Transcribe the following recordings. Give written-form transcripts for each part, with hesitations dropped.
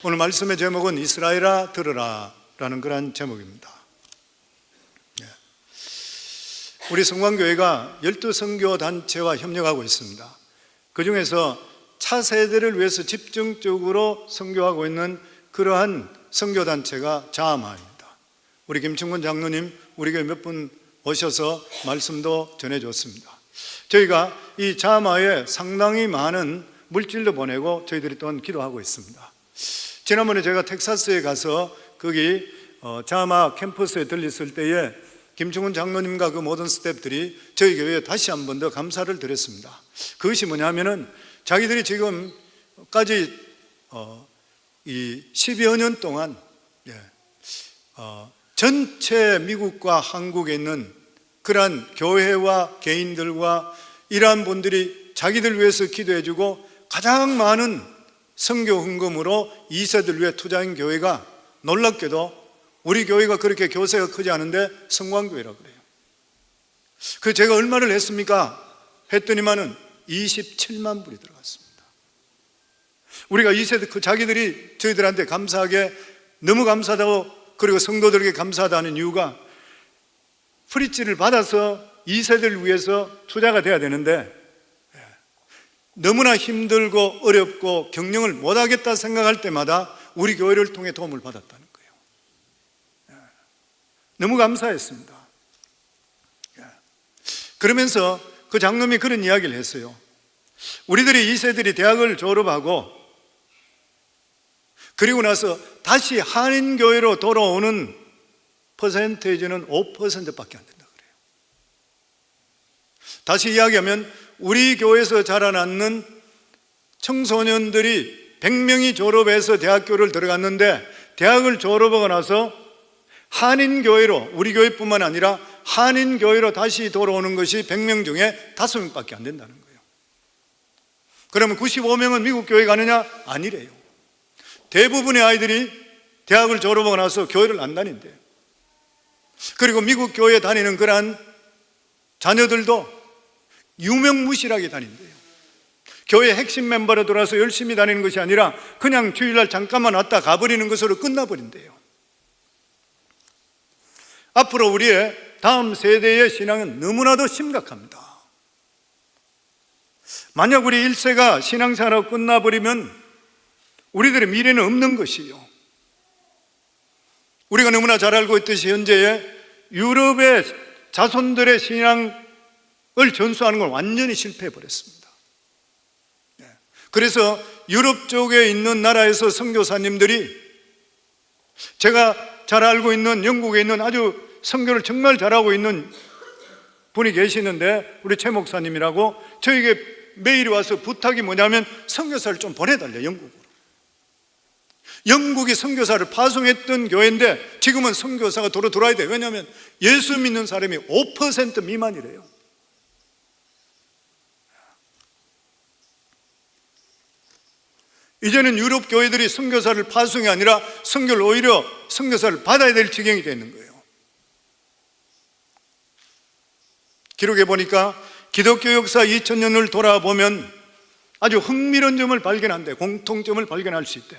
오늘 말씀의 제목은 이스라엘아 들으라 라는 그런 제목입니다. 우리 성광교회가 12선교단체와 협력하고 있습니다. 그 중에서 차세대를 위해서 집중적으로 선교하고 있는 그러한 선교단체가 자아마입니다. 우리 김충근 장로님 우리 교회 몇 분 오셔서 말씀도 전해줬습니다. 저희가 이 자아마에 상당히 많은 물질도 보내고 저희들이 또한 기도하고 있습니다. 지난번에 제가 텍사스에 가서 거기 자아마 캠퍼스에 들렸을 때에 김충훈 장로님과 그 모든 스태프들이 저희 교회에 다시 한 번 더 감사를 드렸습니다. 그것이 뭐냐면은 자기들이 지금까지 이 10여 년 동안 전체 미국과 한국에 있는 그러한 교회와 개인들과 이러한 분들이 자기들 위해서 기도해주고 가장 많은 선교 헌금으로 2세들 위해 투자한 교회가 놀랍게도 우리 교회가 그렇게 교세가 크지 않은데 성광교회라고 그래요. 그 제가 얼마를 했습니까? 했더니만은 27만 불이 들어갔습니다. 우리가 2세대 그 자기들이 저희들한테 감사하게 너무 감사하다고 그리고 성도들에게 감사하다는 이유가 프리치를 받아서 2세대를 위해서 투자가 돼야 되는데 너무나 힘들고 어렵고 경영을 못하겠다 생각할 때마다 우리 교회를 통해 도움을 받았다는 거예요. 너무 감사했습니다. 그러면서 그 장로님이 그런 이야기를 했어요. 우리들이 2세들이 대학을 졸업하고 그리고 나서 다시 한인교회로 돌아오는 퍼센테이지는 5%밖에 안 된다 그래요. 다시 이야기하면 우리 교회에서 자라나는 청소년들이 100명이 졸업해서 대학교를 들어갔는데 대학을 졸업하고 나서 한인교회로 우리 교회뿐만 아니라 한인교회로 다시 돌아오는 것이 100명 중에 5명밖에 안 된다는 거예요. 그러면 95명은 미국 교회 가느냐? 아니래요. 대부분의 아이들이 대학을 졸업하고 나서 교회를 안 다닌대요. 그리고 미국 교회에 다니는 그러한 자녀들도 유명무실하게 다닌대요. 교회 핵심 멤버로 돌아서 열심히 다니는 것이 아니라 그냥 주일날 잠깐만 왔다 가버리는 것으로 끝나버린대요. 앞으로 우리의 다음 세대의 신앙은 너무나도 심각합니다. 만약 우리 1세가 신앙생활하고 끝나버리면 우리들의 미래는 없는 것이요. 우리가 너무나 잘 알고 있듯이 현재의 유럽의 자손들의 신앙을 전수하는 걸 완전히 실패해버렸습니다. 그래서 유럽 쪽에 있는 나라에서 선교사님들이 제가 잘 알고 있는 영국에 있는 아주 선교를 정말 잘하고 있는 분이 계시는데 우리 최 목사님이라고 저에게 메일이 와서 부탁이 뭐냐면 선교사를 좀 보내달래. 영국으로. 영국이 선교사를 파송했던 교회인데 지금은 선교사가 도로 들어와야 돼. 왜냐하면 예수 믿는 사람이 5% 미만이래요. 이제는 유럽 교회들이 선교사를 파송이 아니라 선교를 오히려 선교사를 받아야 될 지경이 되는 거예요. 기록해 보니까 기독교 역사 2000년을 돌아보면 아주 흥미로운 점을 발견한대. 공통점을 발견할 수 있대.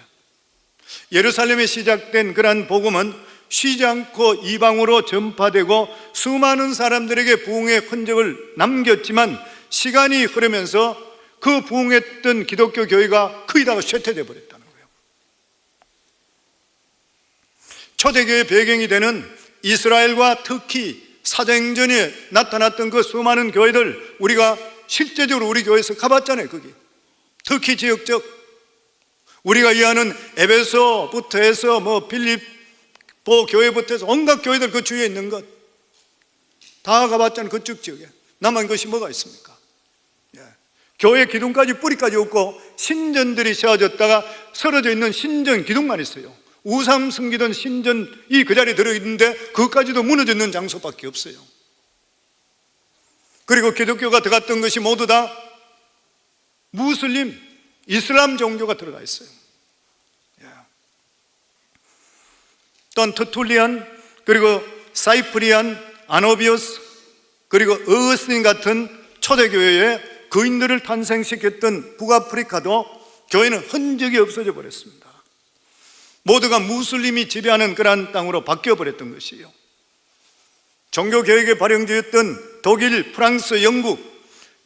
예루살렘에 시작된 그러한 복음은 쉬지 않고 이방으로 전파되고 수많은 사람들에게 부흥의 흔적을 남겼지만 시간이 흐르면서 그 부흥했던 기독교 교회가 거의 다 쇠퇴되어 버렸다는 거예요. 초대교회의 배경이 되는 이스라엘과 터키 사도행전에 나타났던 그 수많은 교회들 우리가 실제적으로 우리 교회에서 가봤잖아요. 거기 터키 지역적 우리가 이해하는 에베소부터 해서 필립보 교회부터 해서 온갖 교회들 그 주위에 있는 것 다 가봤잖아요. 그쪽 지역에 남은 것이 뭐가 있습니까? 교회 기둥까지 뿌리까지 없고 신전들이 세워졌다가 쓰러져 있는 신전 기둥만 있어요. 우상 섬기던 신전이 그 자리에 들어있는데 그것까지도 무너져 있는 장소밖에 없어요. 그리고 기독교가 들어갔던 것이 모두 다 무슬림, 이슬람 종교가 들어가 있어요. 또한 터툴리안, 그리고 사이프리안, 아노비우스, 그리고 어거스틴 같은 초대교회의 거인들을 탄생시켰던 북아프리카도 교회는 흔적이 없어져 버렸습니다. 모두가 무슬림이 지배하는 그러한 땅으로 바뀌어버렸던 것이에요. 종교개혁에 발행되었던 독일, 프랑스, 영국,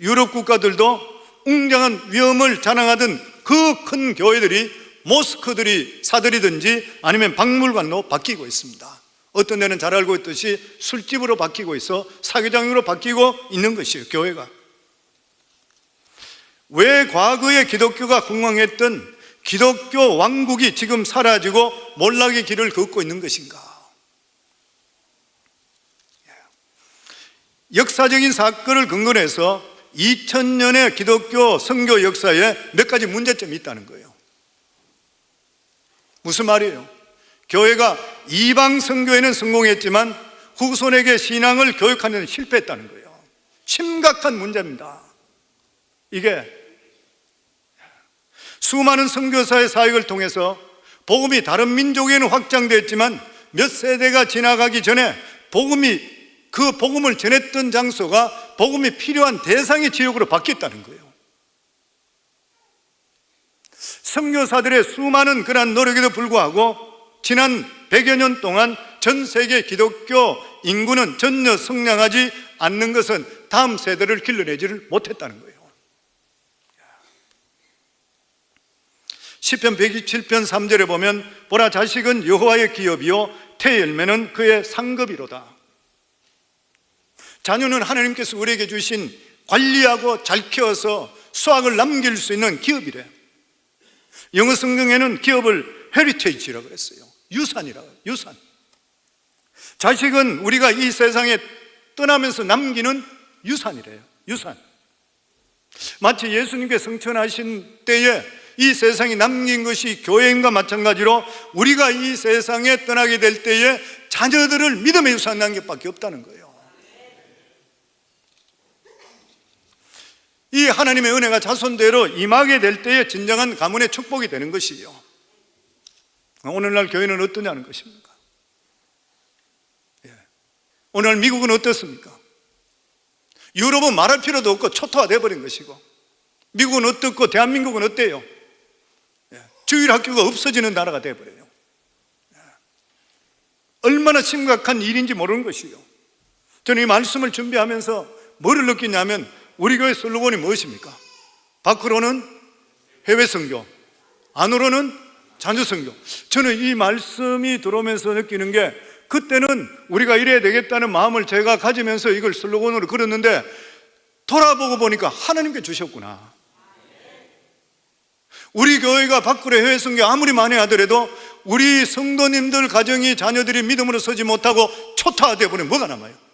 유럽 국가들도 웅장한 위엄을 자랑하던 그 큰 교회들이 모스크들이 사들이든지 아니면 박물관로 바뀌고 있습니다. 어떤 데는 잘 알고 있듯이 술집으로 바뀌고 있어 사교장으로 바뀌고 있는 것이에요. 교회가 왜 과거의 기독교가 흥왕했던 기독교 왕국이 지금 사라지고 몰락의 길을 걷고 있는 것인가? 역사적인 사건을 근거로 해서 2000년의 기독교 선교 역사에 몇 가지 문제점이 있다는 거예요. 무슨 말이에요? 교회가 이방 선교에는 성공했지만 후손에게 신앙을 교육하는 데는 실패했다는 거예요. 심각한 문제입니다. 이게 수많은 선교사의 사역을 통해서 복음이 다른 민족에는 확장됐지만 몇 세대가 지나가기 전에 그 복음을 전했던 장소가 복음이 필요한 대상의 지역으로 바뀌었다는 거예요. 선교사들의 수많은 그러한 노력에도 불구하고 지난 100여 년 동안 전 세계 기독교 인구는 전혀 성장하지 않는 것은 다음 세대를 길러내지를 못했다는 거예요. 시편 127편 3절에 보면 보라 자식은 여호와의 기업이요 태 열매는 그의 상급이로다. 자녀는 하나님께서 우리에게 주신 관리하고 잘 키워서 수확을 남길 수 있는 기업이래. 영어 성경에는 기업을 헤리테이지라고 그랬어요. 유산이라고. 유산. 자식은 우리가 이 세상에 떠나면서 남기는 유산이래요. 유산. 마치 예수님께 성천하신 때에 이 세상에 남긴 것이 교회임과 마찬가지로 우리가 이 세상에 떠나게 될 때에 자녀들을 믿음의 유산 남길 밖에 없다는 거예요. 이 하나님의 은혜가 자손대로 임하게 될 때에 진정한 가문의 축복이 되는 것이에요. 오늘날 교회는 어떠냐는 것입니까? 오늘 미국은 어떻습니까? 유럽은 말할 필요도 없고 초토화되어 버린 것이고 미국은 어떻고 대한민국은 어때요? 주일학교가 없어지는 나라가 되어버려요. 얼마나 심각한 일인지 모르는 것이요. 저는 이 말씀을 준비하면서 뭐를 느끼냐면 우리 교회 슬로건이 무엇입니까? 밖으로는 해외 선교, 안으로는 자녀 선교. 저는 이 말씀이 들어오면서 느끼는 게 그때는 우리가 이래야 되겠다는 마음을 제가 가지면서 이걸 슬로건으로 걸었는데 돌아보고 보니까 하나님께 주셨구나. 우리 교회가 밖으로 해외 선교 아무리 많이 하더라도 우리 성도님들 가정이 자녀들이 믿음으로 서지 못하고 초토화되어 버리면 뭐가 남아요?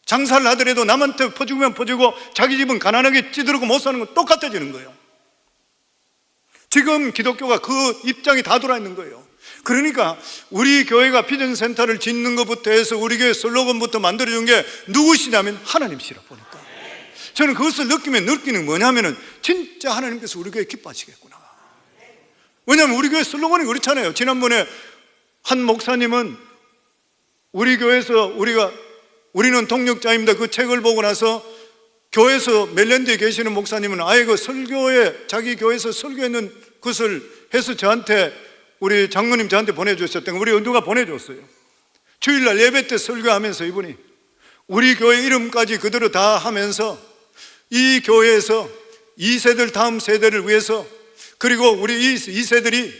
장사를 하더라도 남한테 퍼주면 퍼주고 자기 집은 가난하게 찌들고 못 사는 건 똑같아지는 거예요. 지금 기독교가 그 입장이 다 돌아 있는 거예요. 그러니까 우리 교회가 비전센터를 짓는 것부터 해서 우리 교회 슬로건부터 만들어준 게 누구시냐면 하나님이시라 보니까 저는 그것을 느끼는 뭐냐면은 진짜 하나님께서 우리 교회 기뻐하시겠구나. 왜냐하면 우리 교회 슬로건이 그렇잖아요. 지난번에 한 목사님은 우리 교회에서 우리는 동력자입니다. 그 책을 보고 나서 교회에서 멜랜드에 계시는 목사님은 아예 그 설교에 자기 교회에서 설교했는 것을 해서 저한테 우리 장로님 저한테 보내주셨던 거 우리 누가 보내줬어요. 주일날 예배 때 설교하면서 이분이 우리 교회 이름까지 그대로 다 하면서 이 교회에서 2세들 다음 세대를 위해서 그리고 우리 이 2세들이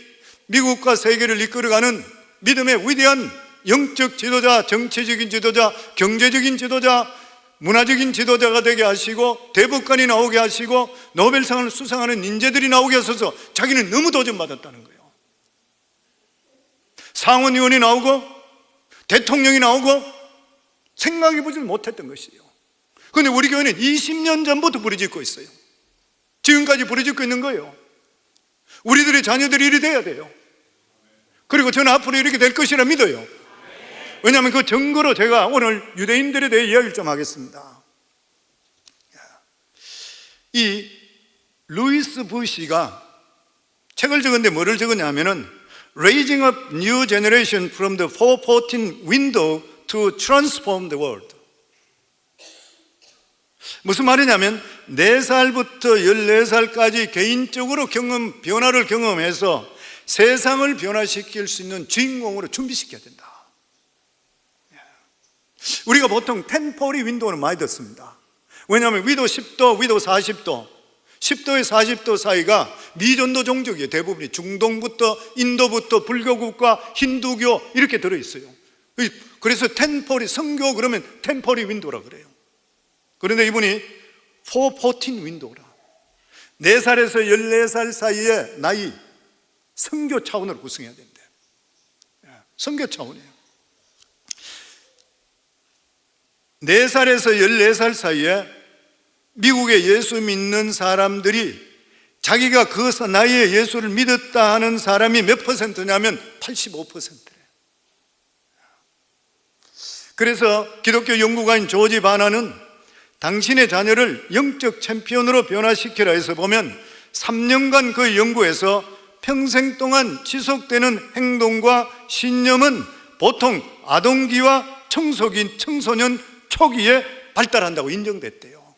미국과 세계를 이끌어가는 믿음의 위대한 영적 지도자, 정치적인 지도자, 경제적인 지도자, 문화적인 지도자가 되게 하시고 대법관이 나오게 하시고 노벨상을 수상하는 인재들이 나오게 하셔서 자기는 너무 도전받았다는 거예요. 상원의원이 나오고 대통령이 나오고 생각해보지 못했던 것이에요. 그런데 우리 교회는 20년 전부터 부르짖고 있어요. 지금까지 부르짖고 있는 거예요. 우리들의 자녀들이 이리 돼야 돼요. 그리고 저는 앞으로 이렇게 될 것이라 믿어요. 왜냐하면 그 증거로 제가 오늘 유대인들에 대해 이야기를 좀 하겠습니다. 이 루이스 부시가 책을 적었는데 뭐를 적었냐면은 Raising up new generation from the 414 window to transform the world. 무슨 말이냐면 4살부터 14살까지 개인적으로 변화를 경험해서 세상을 변화시킬 수 있는 주인공으로 준비시켜야 된다. 우리가 보통 템포리 윈도우는 많이 듣습니다. 왜냐하면 위도 10도, 위도 40도, 10도에 40도 사이가 미전도 종족이에요. 대부분이 중동부터 인도부터 불교국가, 힌두교 이렇게 들어있어요. 그래서 템포리, 성교 그러면 템포리 윈도우라 그래요. 그런데 이분이 414 윈도우라, 4살에서 14살 사이의 나이, 성교 차원으로 구성해야 된대. 성교 차원이에요. 4살에서 14살 사이에 미국의 예수 믿는 사람들이 자기가 그 나이에 예수를 믿었다 하는 사람이 몇 퍼센트냐면 85%래요. 그래서 기독교 연구가인 조지 바나는 당신의 자녀를 영적 챔피언으로 변화시키라 해서 보면 3년간 그 연구에서 평생 동안 지속되는 행동과 신념은 보통 아동기와 청소년 초기에 발달한다고 인정됐대요.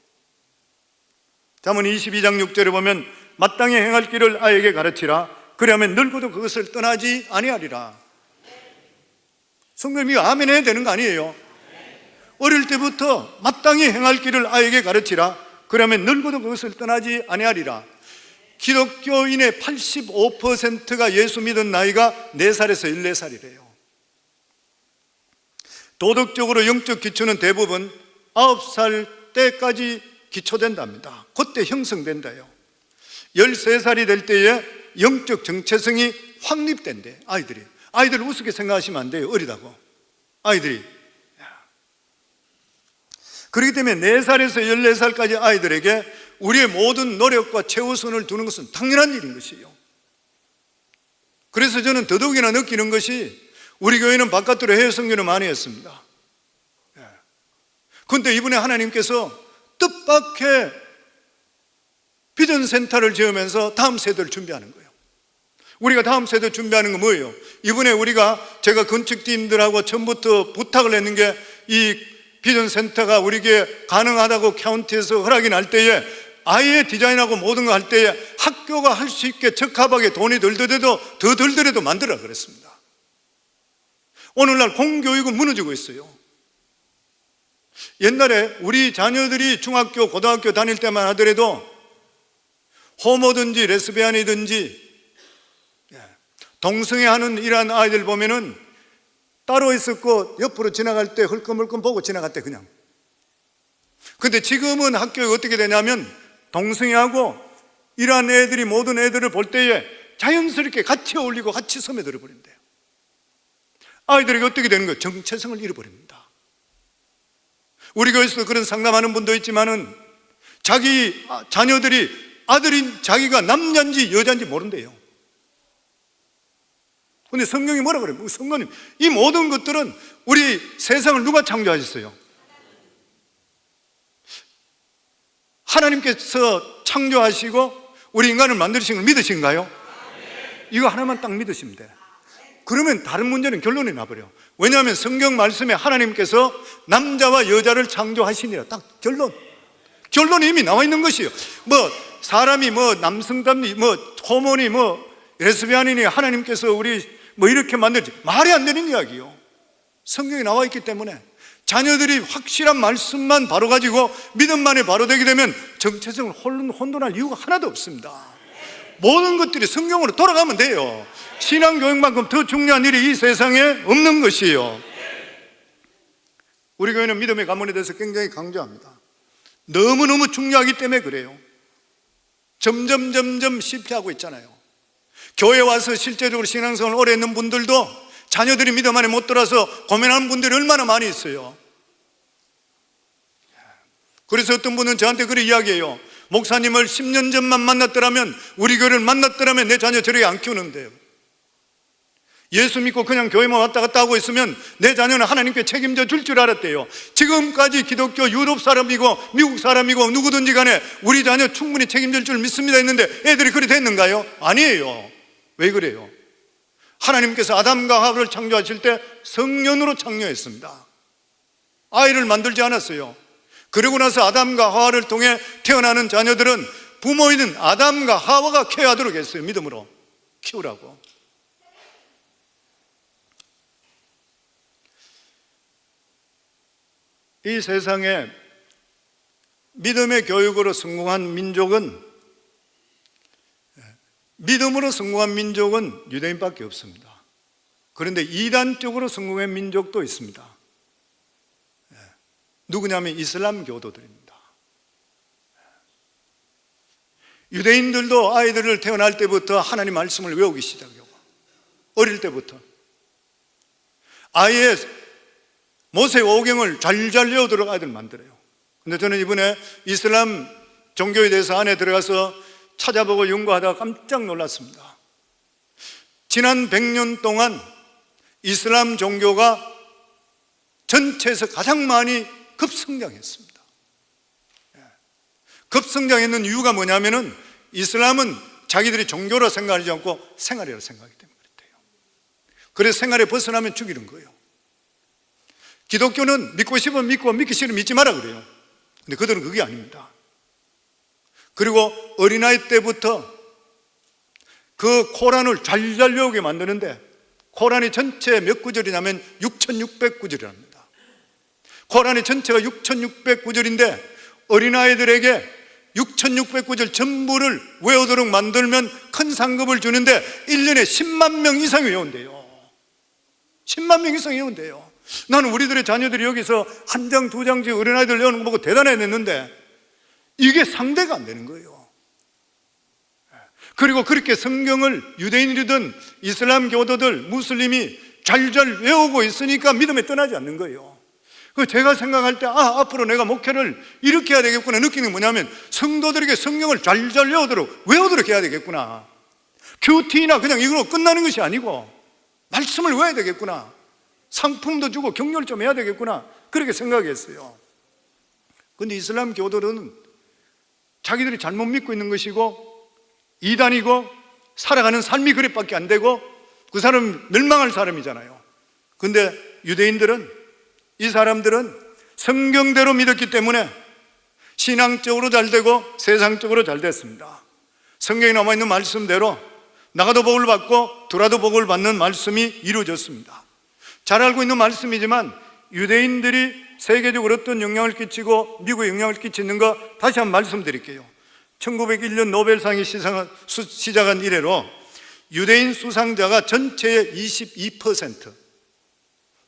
잠언 22장 6절에 보면 마땅히 행할 길을 아이에게 가르치라. 그리하면 늙어도 그것을 떠나지 아니하리라. 성도님, 이거 아멘 해야 되는 거 아니에요? 어릴 때부터 마땅히 행할 길을 아이에게 가르치라. 그러면 늙어도 그것을 떠나지 아니하리라. 기독교인의 85%가 예수 믿은 나이가 4살에서 14살이래요. 도덕적으로 영적 기초는 대부분 9살 때까지 기초된답니다. 그때 형성된다요. 13살이 될 때에 영적 정체성이 확립된대. 아이들 우습게 생각하시면 안 돼요. 어리다고 아이들이. 그렇기 때문에 4살에서 14살까지 아이들에게 우리의 모든 노력과 최우선을 두는 것은 당연한 일인 것이에요. 그래서 저는 더더욱이나 느끼는 것이, 우리 교회는 바깥으로 해외 선교를 많이 했습니다. 그런데 이번에 하나님께서 뜻밖의 비전센터를 지으면서 다음 세대를 준비하는 거예요. 우리가 다음 세대 준비하는 건 뭐예요? 이번에 제가 건축팀들하고 처음부터 부탁을 했는 게, 이 비전센터가 우리에게 가능하다고 카운티에서 허락이 날 때에 아예 디자인하고 모든 거 할 때에 학교가 할 수 있게 적합하게 돈이 덜 들더라도 만들라 그랬습니다. 오늘날 공교육은 무너지고 있어요. 옛날에 우리 자녀들이 중학교, 고등학교 다닐 때만 하더라도 호모든지 레스비안이든지 동성애하는 이런 아이들 보면은 따로 있었고 옆으로 지나갈 때 헐끔헐끔 보고 지나갔대 그냥. 근데 지금은 학교에 어떻게 되냐면 동성애하고 이러한 애들이 모든 애들을 볼 때에 자연스럽게 같이 어울리고 같이 스며들어 버린대요. 아이들에게 어떻게 되는 거예요? 정체성을 잃어버립니다. 우리 교회에서도 그런 상담하는 분도 있지만은 자기 자녀들이 아들인 자기가 남자인지 여자인지 모른대요. 근데 성경이 뭐라 그래요? 성도님, 이 모든 것들은 우리 세상을 누가 창조하셨어요? 하나님께서 창조하시고 우리 인간을 만드신 걸 믿으신가요? 이거 하나만 딱 믿으시면 돼. 그러면 다른 문제는 결론이 나버려. 왜냐하면 성경 말씀에 하나님께서 남자와 여자를 창조하시니라. 딱 결론이 이미 나와 있는 것이에요. 사람이 남성답니 호모니 레스비안이니 하나님께서 우리 이렇게 만들지, 말이 안 되는 이야기요. 성경에 나와 있기 때문에 자녀들이 확실한 말씀만 바로 가지고 믿음만이 바로 되게 되면 정체성을 혼돈할 이유가 하나도 없습니다. 모든 것들이 성경으로 돌아가면 돼요. 신앙교육만큼 더 중요한 일이 이 세상에 없는 것이에요. 우리 교회는 믿음의 가문에 대해서 굉장히 강조합니다. 너무너무 중요하기 때문에 그래요. 점점 실패하고 있잖아요. 교회 와서 실제적으로 신앙생활을 오래 했는 분들도 자녀들이 믿음 안에 못 들어서 고민하는 분들이 얼마나 많이 있어요. 그래서 어떤 분은 저한테 그렇게 이야기해요. 목사님을 10년 전만 만났더라면, 우리 교회를 만났더라면 내 자녀 저렇게 안 키우는데요. 예수 믿고 그냥 교회만 왔다 갔다 하고 있으면 내 자녀는 하나님께 책임져 줄 줄 알았대요. 지금까지 기독교 유럽 사람이고 미국 사람이고 누구든지 간에 우리 자녀 충분히 책임질 줄 믿습니다 했는데 애들이 그리 됐는가요? 아니에요. 왜 그래요? 하나님께서 아담과 하와를 창조하실 때 성년으로 창조했습니다. 아이를 만들지 않았어요. 그러고 나서 아담과 하와를 통해 태어나는 자녀들은 부모인 아담과 하와가 케어하도록 했어요. 믿음으로 키우라고. 이 세상에 믿음의 교육으로 성공한 민족은, 믿음으로 성공한 민족은 유대인밖에 없습니다. 그런데 이단적으로 성공한 민족도 있습니다. 누구냐면 이슬람 교도들입니다. 유대인들도 아이들을 태어날 때부터 하나님 말씀을 외우기 시작하고, 어릴 때부터 아예 모세 오경을 잘잘 외우도록 아이들 만들어요. 근데 저는 이번에 이슬람 종교에 대해서 안에 들어가서 찾아보고 연구하다가 깜짝 놀랐습니다. 지난 100년 동안 이슬람 종교가 전체에서 가장 많이 급성장했습니다. 급성장했는 이유가 뭐냐면은 이슬람은 자기들이 종교로 생각하지 않고 생활이라고 생각하기 때문에 그렇대요. 그래서 생활에 벗어나면 죽이는 거예요. 기독교는 믿고 싶으면 믿고 믿기 싫으면 믿지 마라 그래요. 근데 그들은 그게 아닙니다. 그리고 어린아이 때부터 그 코란을 잘잘 외우게 만드는데, 코란이 전체 몇 구절이냐면 6600구절이랍니다. 코란이 전체가 6600구절인데 어린아이들에게 6600구절 전부를 외우도록 만들면 큰 상급을 주는데 1년에 10만 명 이상이 외운대요. 10만 명 이상이 외운대요. 나는 우리들의 자녀들이 여기서 한 장, 두 장씩 어린아이들 외우는 거 보고 대단해냈는데 이게 상대가 안 되는 거예요. 그리고 그렇게 성경을 유대인이든 이슬람 교도들, 무슬림이 잘잘 외우고 있으니까 믿음에 떠나지 않는 거예요. 제가 생각할 때 앞으로 내가 목회를 이렇게 해야 되겠구나 느끼는 게 뭐냐면, 성도들에게 성경을 잘잘 외우도록 해야 되겠구나. 큐티나 그냥 이걸로 끝나는 것이 아니고 말씀을 외워야 되겠구나. 상품도 주고 격려를 좀 해야 되겠구나, 그렇게 생각했어요. 그런데 이슬람 교도들은 자기들이 잘못 믿고 있는 것이고 이단이고 살아가는 삶이 그릇밖에 안 되고 그 사람은 멸망할 사람이잖아요. 그런데 유대인들은, 이 사람들은 성경대로 믿었기 때문에 신앙적으로 잘 되고 세상적으로 잘 됐습니다. 성경에 남아있는 말씀대로 나가도 복을 받고 들어도 복을 받는 말씀이 이루어졌습니다. 잘 알고 있는 말씀이지만 유대인들이 세계적으로 어떤 영향을 끼치고 미국에 영향을 끼치는 거 다시 한번 말씀드릴게요. 1901년 노벨상이 시작한 이래로 유대인 수상자가 전체의 22%,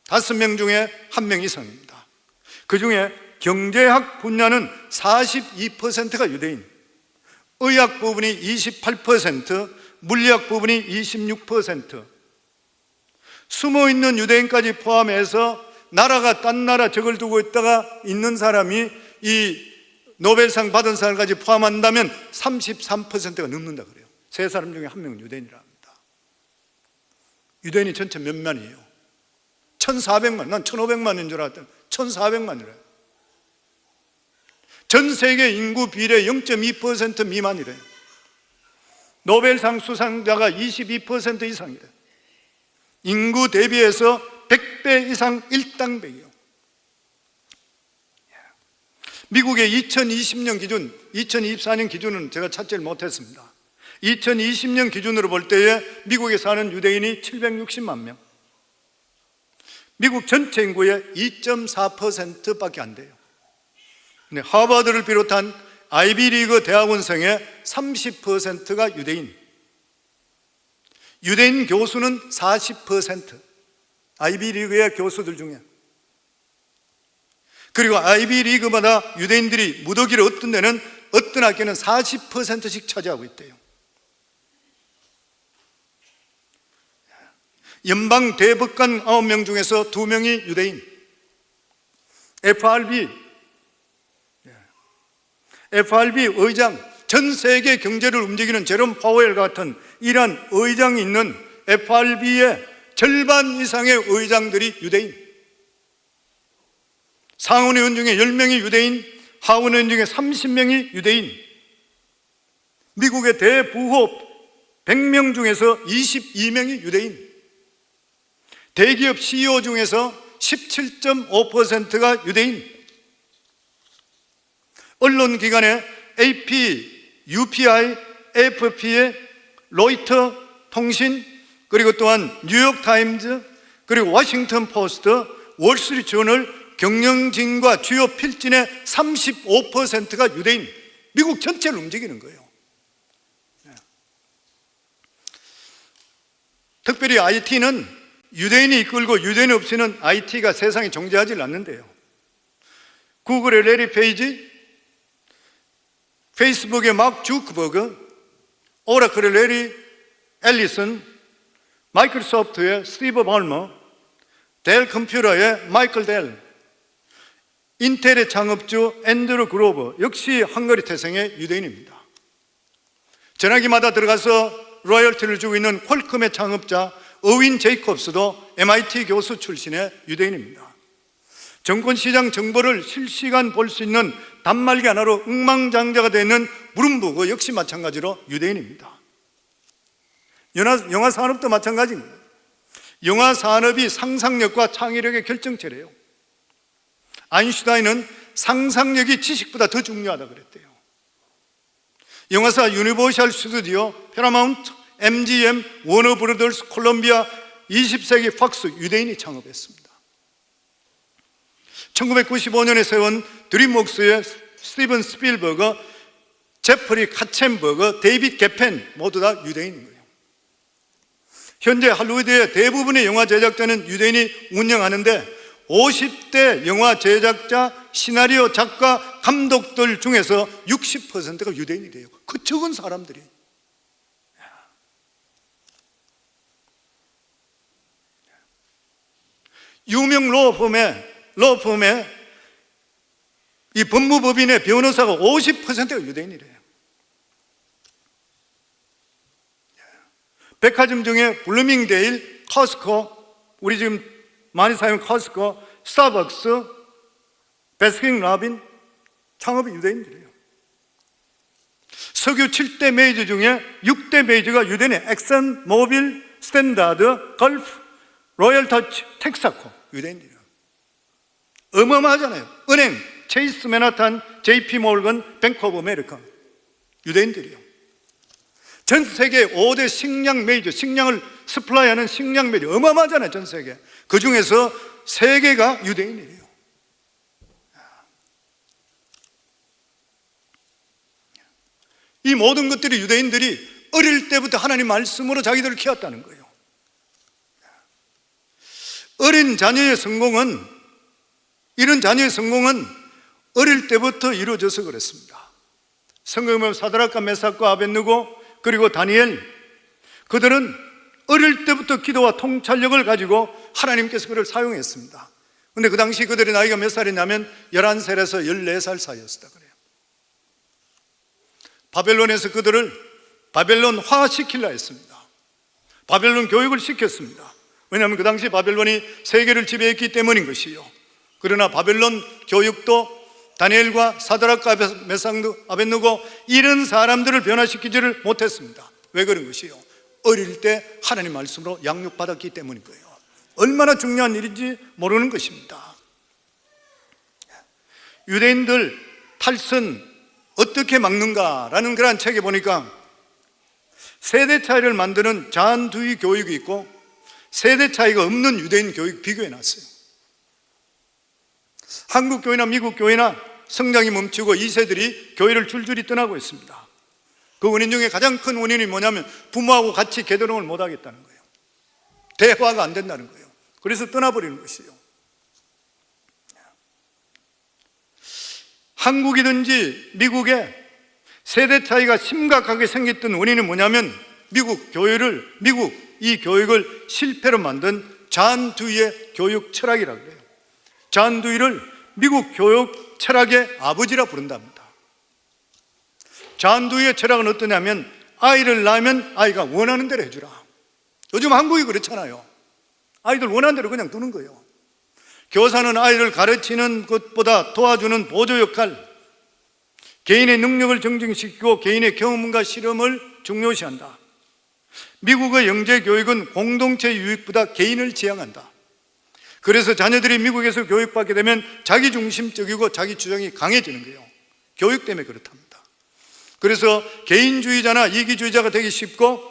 5명 중에 1명 이상입니다. 그 중에 경제학 분야는 42%가 유대인, 의학 부분이 28%, 물리학 부분이 26%, 숨어있는 유대인까지 포함해서 나라가 딴 나라 적을 두고 있는 사람이 이 노벨상 받은 사람까지 포함한다면 33%가 넘는다 그래요. 세 사람 중에 1명은 유대인이라 합니다. 유대인이 전체 몇 만이에요? 1400만, 난 1500만인 줄 알았더니 1400만이래요. 전 세계 인구 비례 0.2% 미만이래요. 노벨상 수상자가 22% 이상이래요. 인구 대비해서 100배 이상 일당백이에요. 미국의 2020년 기준, 2024년 기준은 제가 찾지를 못했습니다. 2020년 기준으로 볼 때에 미국에 사는 유대인이 760만 명, 미국 전체 인구의 2.4%밖에 안 돼요. 근데 하버드를 비롯한 아이비리그 대학원생의 30%가 유대인, 유대인 교수는 40%, 아이비리그의 교수들 중에. 그리고 아이비리그마다 유대인들이 무더기를 얻던 데는 어떤 학교는 40%씩 차지하고 있대요. 연방 대법관 9명 중에서 2명이 유대인. FRB 의장, 전 세계 경제를 움직이는 제롬 파웰 같은 이러한 의장이 있는 FRB의 절반 이상의 의장들이 유대인. 상원의원 중에 10명이 유대인, 하원의원 중에 30명이 유대인. 미국의 대부호 100명 중에서 22명이 유대인. 대기업 CEO 중에서 17.5%가 유대인. 언론기관의 AP, UPI, AFP의 로이터 통신, 그리고 또한 뉴욕타임즈, 그리고 워싱턴 포스트, 월스트리트 저널 경영진과 주요 필진의 35%가 유대인, 미국 전체를 움직이는 거예요. 특별히 IT는 유대인이 이끌고 유대인이 없이는 IT가 세상에 존재하지 않는데요. 구글의 레리 페이지, 페이스북의 마크 주크버그, 오라클의 레리 앨리슨, 마이크로소프트의 스티브 발머, 델 컴퓨터의 마이클 델, 인텔의 창업주 앤드루 그로버, 역시 헝가리 태생의 유대인입니다. 전화기마다 들어가서 로열티를 주고 있는 퀄컴의 창업자 어윈 제이콥스도 MIT 교수 출신의 유대인입니다. 정권시장 정보를 실시간 볼 수 있는 단말기 하나로 억만장자가 되는 브룸버그 역시 마찬가지로 유대인입니다. 영화 산업도 마찬가지입니다. 영화 산업이 상상력과 창의력의 결정체래요. 아인슈타인은 상상력이 지식보다 더 중요하다 그랬대요. 영화사 유니버셜 스튜디오, 패러마운트, MGM, 워너브라더스, 콜롬비아, 20세기 팍스 유대인이 창업했습니다. 1995년에 세운 드림웍스의 스티븐 스필버그, 제프리 카첸버그, 데이빗 게펜 모두 다 유대인인 거예요. 현재 할리우드의 대부분의 영화 제작자는 유대인이 운영하는데 50대 영화 제작자, 시나리오 작가, 감독들 중에서 60%가 유대인이래요. 그 적은 사람들이. 유명 로펌의 이 법무법인의 변호사가 50%가 유대인이래요. 백화점 중에 블루밍데일, 커스코, 우리 지금 많이 사용하는 커스코, 스타벅스, 베스킨 라빈 창업이 유대인들이에요. 석유 7대 메이저 중에 6대 메이저가 유대인이에요. 엑슨 모빌, 스탠다드, 걸프, 로열 터치, 텍사코 유대인들이에요. 어마어마하잖아요. 은행, 체이스 맨하탄, JP 몰건, 뱅크 오브 아메리카 유대인들이에요. 전 세계 5대 식량 메이저, 식량을 스플라이하는 식량 메이저 어마어마하잖아요. 전 세계. 그 중에서 3개가 유대인이래요. 이 모든 것들이 유대인들이 어릴 때부터 하나님 말씀으로 자기들을 키웠다는 거예요. 어린 자녀의 성공은, 이런 자녀의 성공은 어릴 때부터 이루어져서 그랬습니다. 성경에 보면 사드락과 메삭과 아벳느고 그리고 다니엘, 그들은 어릴 때부터 기도와 통찰력을 가지고 하나님께서 그를 사용했습니다. 그런데 그 당시 그들의 나이가 몇 살이냐면 11살에서 14살 사이였다 그래요. 바벨론에서 그들을 바벨론화 시키려 했습니다. 바벨론 교육을 시켰습니다. 왜냐하면 그 당시 바벨론이 세계를 지배했기 때문인 것이요. 그러나 바벨론 교육도 다니엘과 사드락과 메삭 아벳느고 이런 사람들을 변화시키지를 못했습니다. 왜 그런 것이요? 어릴 때 하나님 말씀으로 양육받았기 때문인 거예요. 얼마나 중요한 일인지 모르는 것입니다. 유대인들 탈선 어떻게 막는가라는 그런 책에 보니까 세대 차이를 만드는 자한두위 교육이 있고 세대 차이가 없는 유대인 교육 비교해 놨어요. 한국 교회나 미국 교회나 성장이 멈추고 2세들이 교회를 줄줄이 떠나고 있습니다. 그 원인 중에 가장 큰 원인이 뭐냐면 부모하고 같이 개도령을 못 하겠다는 거예요. 대화가 안 된다는 거예요. 그래서 떠나버리는 것이에요. 한국이든지 미국에 세대 차이가 심각하게 생겼던 원인이 뭐냐면 미국 이 교육을 실패로 만든 잔두이의 교육 철학이라고 해요. 잔두이를 미국 교육 철학의 아버지라 부른답니다. 잔두이의 철학은 어떠냐면 아이를 낳으면 아이가 원하는 대로 해주라. 요즘 한국이 그렇잖아요. 아이들 원하는 대로 그냥 두는 거예요. 교사는 아이를 가르치는 것보다 도와주는 보조 역할, 개인의 능력을 증진시키고 개인의 경험과 실험을 중요시한다. 미국의 영재교육은 공동체 유익보다 개인을 지향한다. 그래서 자녀들이 미국에서 교육받게 되면 자기중심적이고 자기 주장이 강해지는 거예요. 교육 때문에 그렇답니다. 그래서 개인주의자나 이기주의자가 되기 쉽고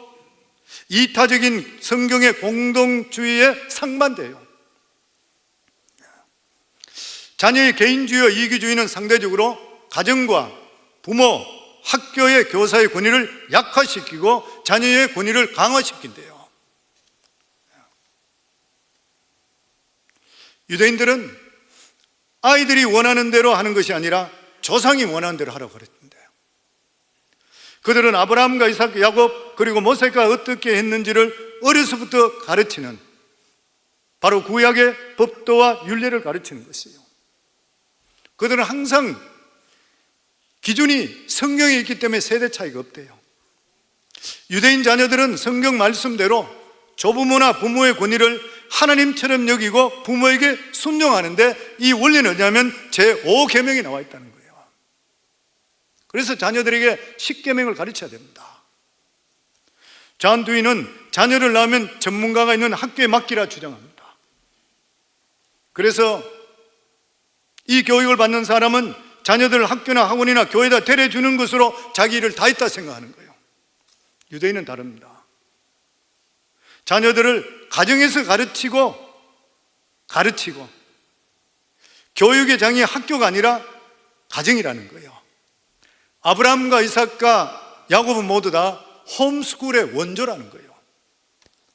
이타적인 성경의 공동주의에 상반돼요. 자녀의 개인주의와 이기주의는 상대적으로 가정과 부모, 학교의 교사의 권위를 약화시키고 자녀의 권위를 강화시킨대요. 유대인들은 아이들이 원하는 대로 하는 것이 아니라 조상이 원하는 대로 하라고 그랬는데요. 그들은 아브라함과 이삭, 야곱 그리고 모세가 어떻게 했는지를 어려서부터 가르치는, 바로 구약의 법도와 율례를 가르치는 것이에요. 그들은 항상 기준이 성경에 있기 때문에 세대 차이가 없대요. 유대인 자녀들은 성경 말씀대로 조부모나 부모의 권위를 하나님처럼 여기고 부모에게 순종하는데, 이 원리는 뭐냐면 제5계명이 나와 있다는 거예요. 그래서 자녀들에게 10계명을 가르쳐야 됩니다. 존 듀이는 자녀를 낳으면 전문가가 있는 학교에 맡기라 주장합니다. 그래서 이 교육을 받는 사람은 자녀들을 학교나 학원이나 교회에다 데려주는 것으로 자기 일을 다 했다 생각하는 거예요. 유대인은 다릅니다. 자녀들을 가정에서 가르치고 교육의 장이 학교가 아니라 가정이라는 거예요. 아브라함과 이삭과 야곱은 모두 다 홈스쿨의 원조라는 거예요.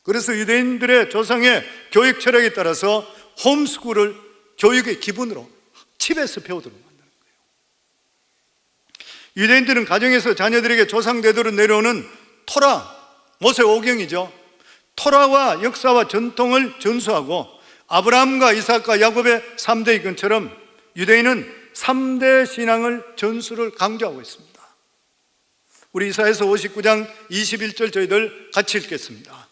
그래서 유대인들의 조상의 교육 철학에 따라서 홈스쿨을 교육의 기본으로 집에서 배우도록 만드는 거예요. 유대인들은 가정에서 자녀들에게 조상 대대로 내려오는 토라, 모세 오경이죠. 토라와 역사와 전통을 전수하고 아브라함과 이삭과 야곱의 3대 이건처럼 유대인은 3대 신앙을 전수를 강조하고 있습니다. 우리 이사야서 59장 21절 저희들 같이 읽겠습니다.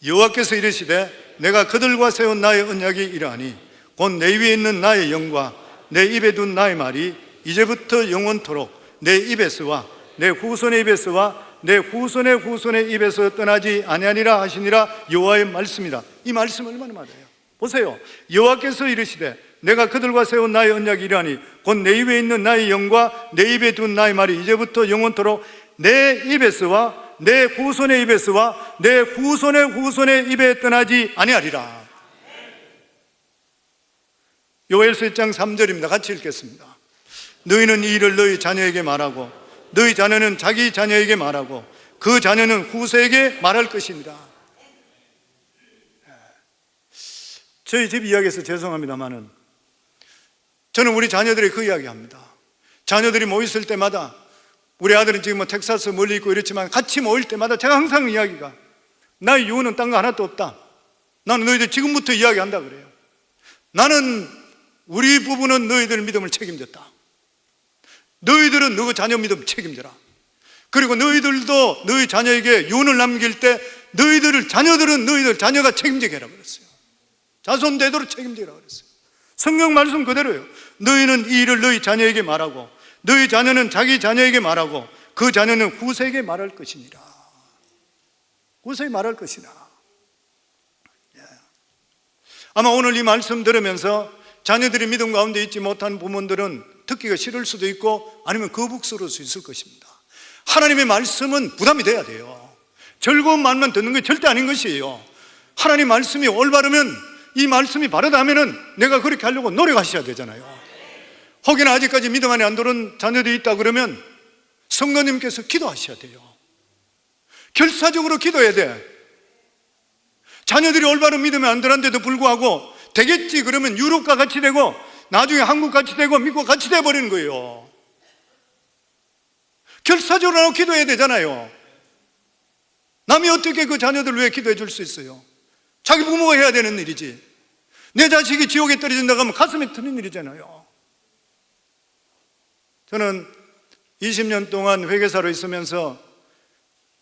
여호와께서 이르시되 내가 그들과 세운 나의 언약이 이러하니 곧 내 위에 있는 나의 영과 내 입에 둔 나의 말이 이제부터 영원토록 내 입에서와 내 후손의 입에서와 내 후손의 후손의 입에서 떠나지 아니하리라 하시니라. 여호와의 말씀이다. 이 말씀 얼마나 맞아요. 보세요. 여호와께서 이르시되 내가 그들과 세운 나의 언약이 이러하니 곧 내 입에 있는 나의 영과 내 입에 둔 나의 말이 이제부터 영원토록 내 입에서와 내 후손의 입에서와 내 후손의 후손의 입에 떠나지 아니하리라. 요엘서 1장 3절입니다. 같이 읽겠습니다. 너희는 이 일을 너희 자녀에게 말하고 너희 자녀는 자기 자녀에게 말하고 그 자녀는 후세에게 말할 것입니다. 저희 집 이야기에서 죄송합니다만은 저는 우리 자녀들이 그 이야기합니다. 자녀들이 모였을 때마다, 우리 아들은 지금 텍사스 멀리 있고 이렇지만 같이 모일 때마다 제가 항상 이야기가, 나의 유언은 딴 거 하나도 없다. 나는 너희들 지금부터 이야기한다 그래요. 나는 우리 부부는 너희들 믿음을 책임졌다. 너희들은 너희 자녀 믿음 책임져라. 그리고 너희들도 너희 자녀에게 유언을 남길 때 자녀들은 너희들 자녀가 책임지게 하라고 그랬어요. 자손 대대로 책임지라 그랬어요. 성경 말씀 그대로예요. 너희는 이 일을 너희 자녀에게 말하고 너희 자녀는 자기 자녀에게 말하고 그 자녀는 후세에게 말할 것이니라. 후세에 말할 것이다. 아마 오늘 이 말씀 들으면서 자녀들이 믿음 가운데 있지 못한 부모들은 듣기가 싫을 수도 있고 아니면 거북스러울 수 있을 것입니다. 하나님의 말씀은 부담이 돼야 돼요. 즐거운 말만 듣는 게 절대 아닌 것이에요. 하나님 말씀이 올바르면, 이 말씀이 바르다면은 내가 그렇게 하려고 노력하셔야 되잖아요. 혹여나 아직까지 믿음 안에 안 들어온 자녀들이 있다 그러면 성도님께서 기도하셔야 돼요. 결사적으로 기도해야 돼. 자녀들이 올바른 믿음에 안 들었는데도 불구하고 되겠지 그러면 유럽과 같이 되고 나중에 한국 같이 되고 미국 같이 돼버리는 거예요. 결사적으로 기도해야 되잖아요. 남이 어떻게 그 자녀들 위해 기도해 줄 수 있어요? 자기 부모가 해야 되는 일이지. 내 자식이 지옥에 떨어진다고 하면 가슴에 트는 일이잖아요. 저는 20년 동안 회계사로 있으면서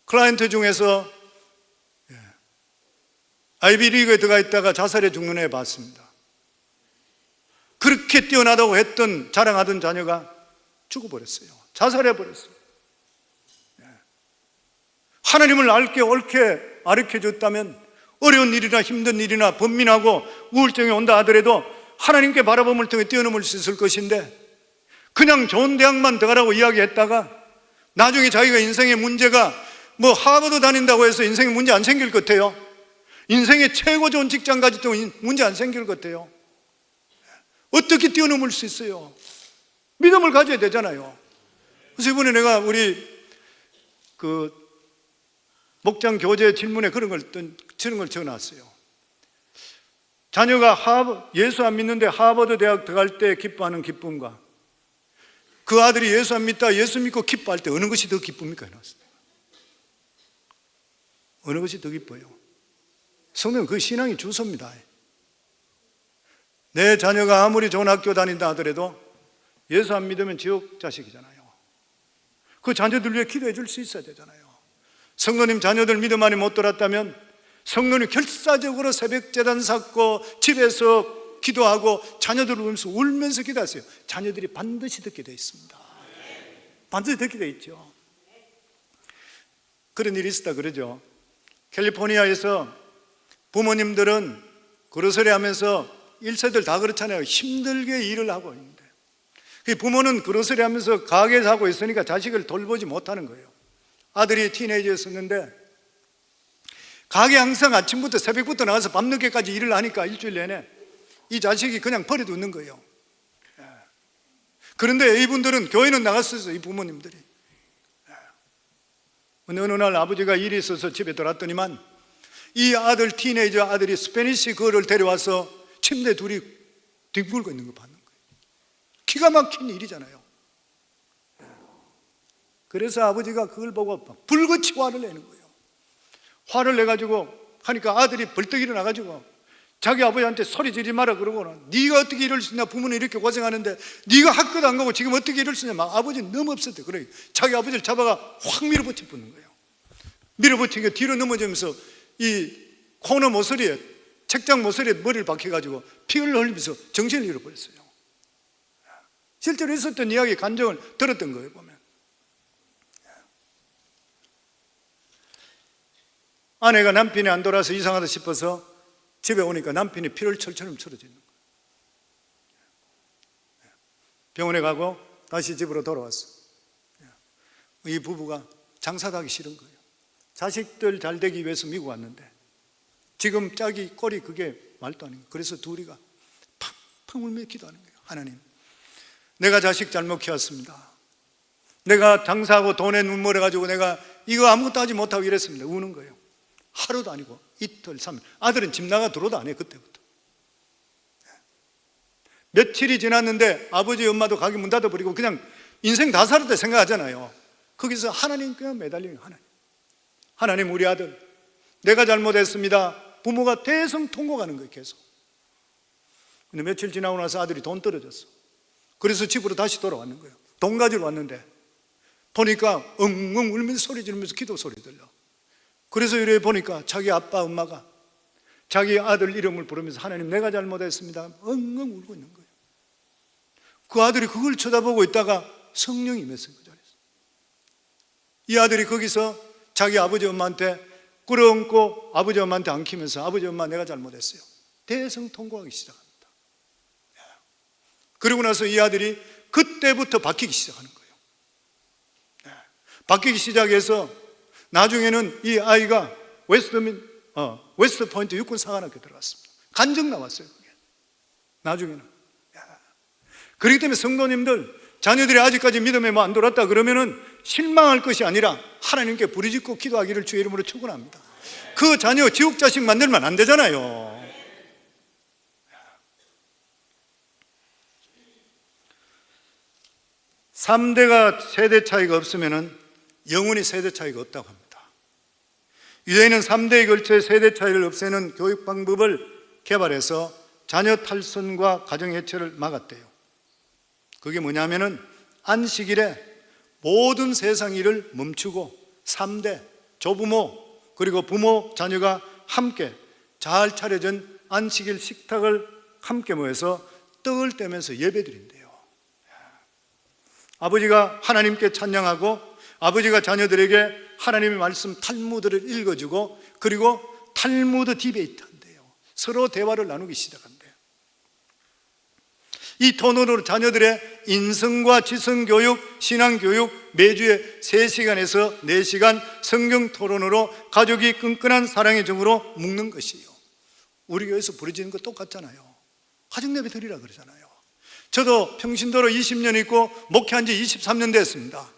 클라이언트 중에서 아이비리그에 들어가 있다가 자살해 죽는 애 봤습니다. 그렇게 뛰어나다고 했던, 자랑하던 자녀가 죽어버렸어요. 자살해버렸어요. 하나님을 알게 옳게 가르쳐줬다면 어려운 일이나 힘든 일이나 번민하고 우울증이 온다 하더라도 하나님께 바라봄을 통해 뛰어넘을 수 있을 것인데, 그냥 좋은 대학만 들어가라고 이야기했다가 나중에 자기가 인생의 문제가 뭐 하버드 다닌다고 해서 인생에 문제 안 생길 것 같아요. 인생의 최고 좋은 직장 가지도 문제 안 생길 것 같아요. 어떻게 뛰어넘을 수 있어요? 믿음을 가져야 되잖아요. 그래서 이번에 내가 우리 목장 교재 질문에 그런 걸 적어놨어요. 자녀가 예수 안 믿는데 하버드 대학 들어갈 때 기뻐하는 기쁨과 그 아들이 예수 안 믿다 예수 믿고 기뻐할 때 어느 것이 더 기쁩니까? 해놨어요. 어느 것이 더 기뻐요? 성도는 그 신앙이 주소입니다. 내 자녀가 아무리 좋은 학교 다닌다 하더라도 예수 안 믿으면 지옥 자식이잖아요. 그 자녀들 위해 기도해 줄 수 있어야 되잖아요. 성도님 자녀들 믿음 안에 못 들었다면 성도님 결사적으로 새벽 제단 샀고 집에서 기도하고 자녀들을 울면서 기도하세요. 자녀들이 반드시 듣게 되어 있습니다. 반드시 듣게 되어 있죠. 그런 일이 있었다 그러죠. 캘리포니아에서 부모님들은 그로서리 하면서 1세들 다 그렇잖아요. 힘들게 일을 하고 있는데 부모는 그로서리 하면서 가게에서 하고 있으니까 자식을 돌보지 못하는 거예요. 아들이 티네이저였었는데 가게 항상 아침부터 새벽부터 나가서 밤늦게까지 일을 하니까 일주일 내내 이 자식이 그냥 버려두는 거예요. 그런데 이분들은 교회는 나갔었어요. 이 부모님들이. 어느 날 아버지가 일이 있어서 집에 돌아왔더니만 이 아들 티네이저 아들이 스페니시 걸을 데려와서 침대 둘이 뒹굴고 있는 거 봤는 거예요. 기가 막힌 일이잖아요. 그래서 아버지가 그걸 보고 불같이 화를 내는 거예요. 화를 내가지고 하니까 아들이 벌떡 일어나가지고 자기 아버지한테 소리 지르지 마라 그러고는 네가 어떻게 이럴 수 있냐, 부모는 이렇게 고생하는데 네가 학교도 안 가고 지금 어떻게 이럴 수 있냐. 막 아버지는 너무 없었대. 그래 자기 아버지를 잡아가 확 밀어붙여 붙는 거예요. 밀어붙이니까 뒤로 넘어지면서 이 코너 모서리에 책장 모서리에 머리를 박혀가지고 피를 흘리면서 정신을 잃어버렸어요. 실제로 있었던 이야기 간증을 들었던 거예요. 보면 아내가 남편이 안 돌아서 이상하다 싶어서 집에 오니까 남편이 피를 철처럼 철어지는 거예요. 병원에 가고 다시 집으로 돌아왔어. 이 부부가 장사도 하기 싫은 거예요. 자식들 잘 되기 위해서 미국 왔는데 지금 짝이 꼴이 그게 말도 안 해요. 그래서 둘이가 팡팡 울며 기도하는 거예요. 하나님, 내가 자식 잘못 키웠습니다. 내가 장사하고 돈에 눈물을 가지고 내가 이거 아무것도 하지 못하고 이랬습니다. 우는 거예요. 하루도 아니고 이틀, 3일. 아들은 집 나가 들어도 안 해요. 그때부터. 며칠이 지났는데 아버지 엄마도 가게 문 닫아버리고 그냥 인생 다 살았다 생각하잖아요. 거기서 하나님 그냥 매달리는 거예요. 하나님 우리 아들 내가 잘못했습니다. 부모가 대성통곡하는 거예요. 계속. 근데 며칠 지나고 나서 아들이 돈 떨어졌어. 그래서 집으로 다시 돌아왔는 거예요. 돈 가지러 왔는데 보니까 엉엉 울면서 소리 지르면서 기도 소리 들려. 그래서 이래 보니까 자기 아빠 엄마가 자기 아들 이름을 부르면서 하나님 내가 잘못했습니다 엉엉 울고 있는 거예요. 그 아들이 그걸 쳐다보고 있다가 성령이 임했어요. 그 자리에서 이 아들이 거기서 자기 아버지 엄마한테 끌어안고 아버지 엄마한테 안기면서 아버지 엄마 내가 잘못했어요 대성통곡하기 시작합니다. 그러고 나서 이 아들이 그때부터 바뀌기 시작하는 거예요. 바뀌기 시작해서 나중에는 이 아이가 웨스트 포인트 육군 사관학교 들어갔습니다. 간증 나왔어요. 그게 나중에는. 그렇기 때문에 성도님들 자녀들이 아직까지 믿음에 안 돌았다 그러면은 실망할 것이 아니라 하나님께 부르짖고 기도하기를 주의 이름으로 축원합니다. 그 자녀 지옥 자식 만들면 안 되잖아요. (3대가) 세대 차이가 없으면은 영원히 세대 차이가 없다고 합니다. 유대인은 3대에 걸쳐 세대 차이를 없애는 교육 방법을 개발해서 자녀 탈선과 가정 해체를 막았대요. 그게 뭐냐면은 안식일에 모든 세상 일을 멈추고 3대 조부모 그리고 부모 자녀가 함께 잘 차려진 안식일 식탁을 함께 모여서 떡을 떼면서 예배드린대요. 아버지가 하나님께 찬양하고 아버지가 자녀들에게 하나님의 말씀 탈무드를 읽어주고 그리고 탈무드 디베이트 한대요. 서로 대화를 나누기 시작한대요. 이 토론으로 자녀들의 인성과 지성교육, 신앙교육 매주에 3시간에서 4시간 성경 토론으로 가족이 끈끈한 사랑의 정으로 묶는 것이에요. 우리 교회에서 부르짖는 거 똑같잖아요. 가정예배 드리라 그러잖아요. 저도 평신도로 20년 있고 목회한 지 23년 됐습니다.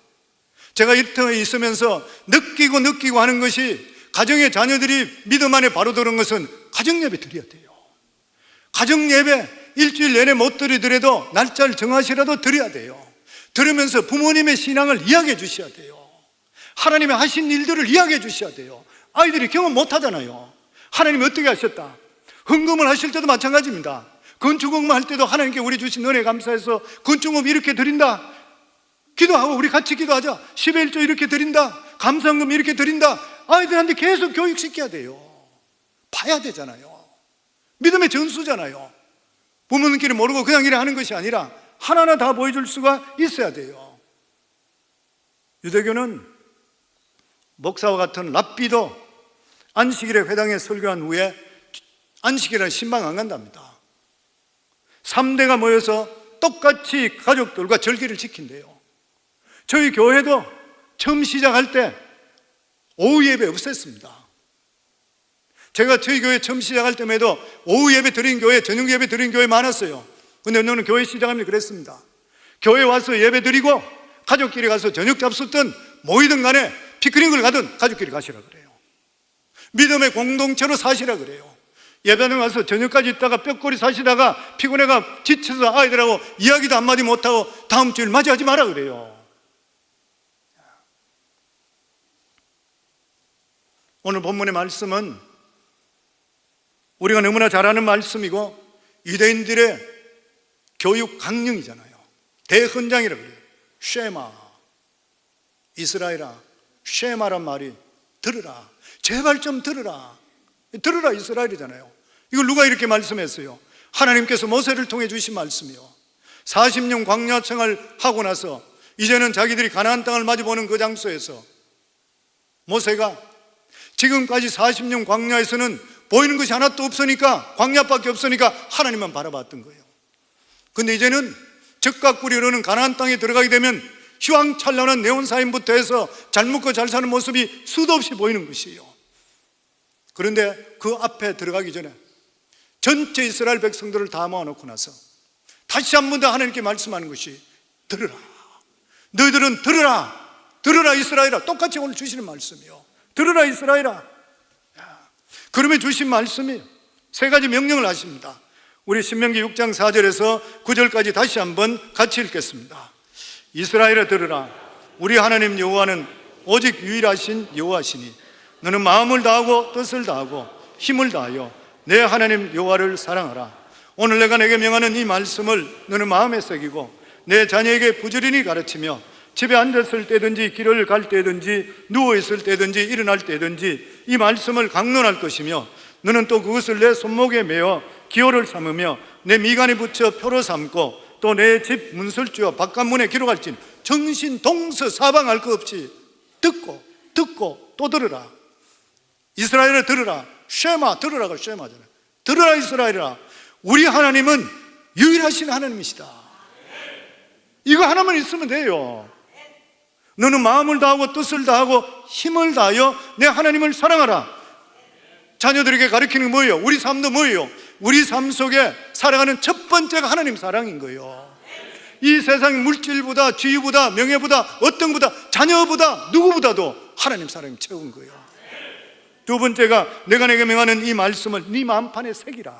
제가 이터에 있으면서 느끼고 하는 것이, 가정의 자녀들이 믿음 안에 바로 들은 것은 가정예배 드려야 돼요. 가정예배 일주일 내내 못 드리더라도 날짜를 정하시라도 드려야 돼요. 들으면서 부모님의 신앙을 이야기해 주셔야 돼요. 하나님의 하신 일들을 이야기해 주셔야 돼요. 아이들이 경험 못 하잖아요. 하나님이 어떻게 하셨다. 헌금을 하실 때도 마찬가지입니다. 건축업무 할 때도 하나님께 우리 주신 은혜 감사해서 건축업 이렇게 드린다, 기도하고 우리 같이 기도하자, 11조 이렇게 드린다, 감사헌금 이렇게 드린다, 아이들한테 계속 교육시켜야 돼요. 봐야 되잖아요. 믿음의 전수잖아요. 부모님끼리 모르고 그냥 이래 하는 것이 아니라 하나하나 다 보여줄 수가 있어야 돼요. 유대교는 목사와 같은 랍비도 안식일에 회당에 설교한 후에 안식일에 신방 안 간답니다. 3대가 모여서 똑같이 가족들과 절기를 지킨대요. 저희 교회도 처음 시작할 때 오후 예배 없앴습니다. 제가 저희 교회 처음 시작할 때만 해도 오후 예배 드린 교회, 저녁 예배 드린 교회 많았어요. 근데 너는 교회 시작하면 그랬습니다. 교회 와서 예배 드리고 가족끼리 가서 저녁 잡수든 모이든 간에 피크닉을 가든 가족끼리 가시라 그래요. 믿음의 공동체로 사시라 그래요. 예배당 와서 저녁까지 있다가 뼈꼬리 사시다가 피곤해가 지쳐서 아이들하고 이야기도 한마디 못하고 다음 주일 맞이하지 마라 그래요. 오늘 본문의 말씀은 우리가 너무나 잘 아는 말씀이고 유대인들의 교육 강령이잖아요. 대헌장이라고 그래요. 쉐마, 이스라엘아, 쉐마란 말이 들으라, 제발 좀 들으라, 들으라 이스라엘이잖아요. 이걸 누가 이렇게 말씀했어요? 하나님께서 모세를 통해 주신 말씀이요. 40년 광야 생활을 하고 나서 이제는 자기들이 가나안 땅을 마주보는 그 장소에서 모세가 지금까지 40년 광야에서는 보이는 것이 하나도 없으니까, 광야밖에 없으니까 하나님만 바라봤던 거예요. 근데 이제는 적과 꿀이 흐르는 가나안 땅에 들어가게 되면 휘황찬란한 네온사인부터 해서 잘 먹고 잘 사는 모습이 수도 없이 보이는 것이에요. 그런데 그 앞에 들어가기 전에 전체 이스라엘 백성들을 다 모아놓고 나서 다시 한 번 더 하나님께 말씀하는 것이 들으라, 너희들은 들으라, 들으라 이스라엘아. 똑같이 오늘 주시는 말씀이요. 들으라 이스라엘아. 그러면 주신 말씀이 세 가지 명령을 하십니다. 우리 신명기 6장 4절에서 9절까지 다시 한번 같이 읽겠습니다. 이스라엘아 들으라, 우리 하나님 여호와는 오직 유일하신 여호와시니 너는 마음을 다하고 뜻을 다하고 힘을 다하여 내 하나님 여호와를 사랑하라. 오늘 내가 내게 명하는 이 말씀을 너는 마음에 새기고 내 자녀에게 부지런히 가르치며 집에 앉았을 때든지 길을 갈 때든지 누워있을 때든지 일어날 때든지 이 말씀을 강론할 것이며 너는 또 그것을 내 손목에 메어 기호를 삼으며 내 미간에 붙여 표로 삼고 또 내 집 문설주와 바깥문에 기록할지니 정신 동서 사방할 것 없이 듣고 또 들으라. 이스라엘을 들으라. 쉐마, 들으라가 쉐마잖아요. 들으라 이스라엘아, 우리 하나님은 유일하신 하나님이시다. 이거 하나만 있으면 돼요. 너는 마음을 다하고 뜻을 다하고 힘을 다하여 내 하나님을 사랑하라. 자녀들에게 가르치는 게 뭐예요? 우리 삶도 뭐예요? 우리 삶 속에 살아가는 첫 번째가 하나님 사랑인 거예요. 이 세상 물질보다, 지위보다, 명예보다, 어떤 보다, 자녀보다, 누구보다도 하나님 사랑이 최고인 거예요. 두 번째가 내가 내게 명하는 이 말씀을 네 마음판에 새기라.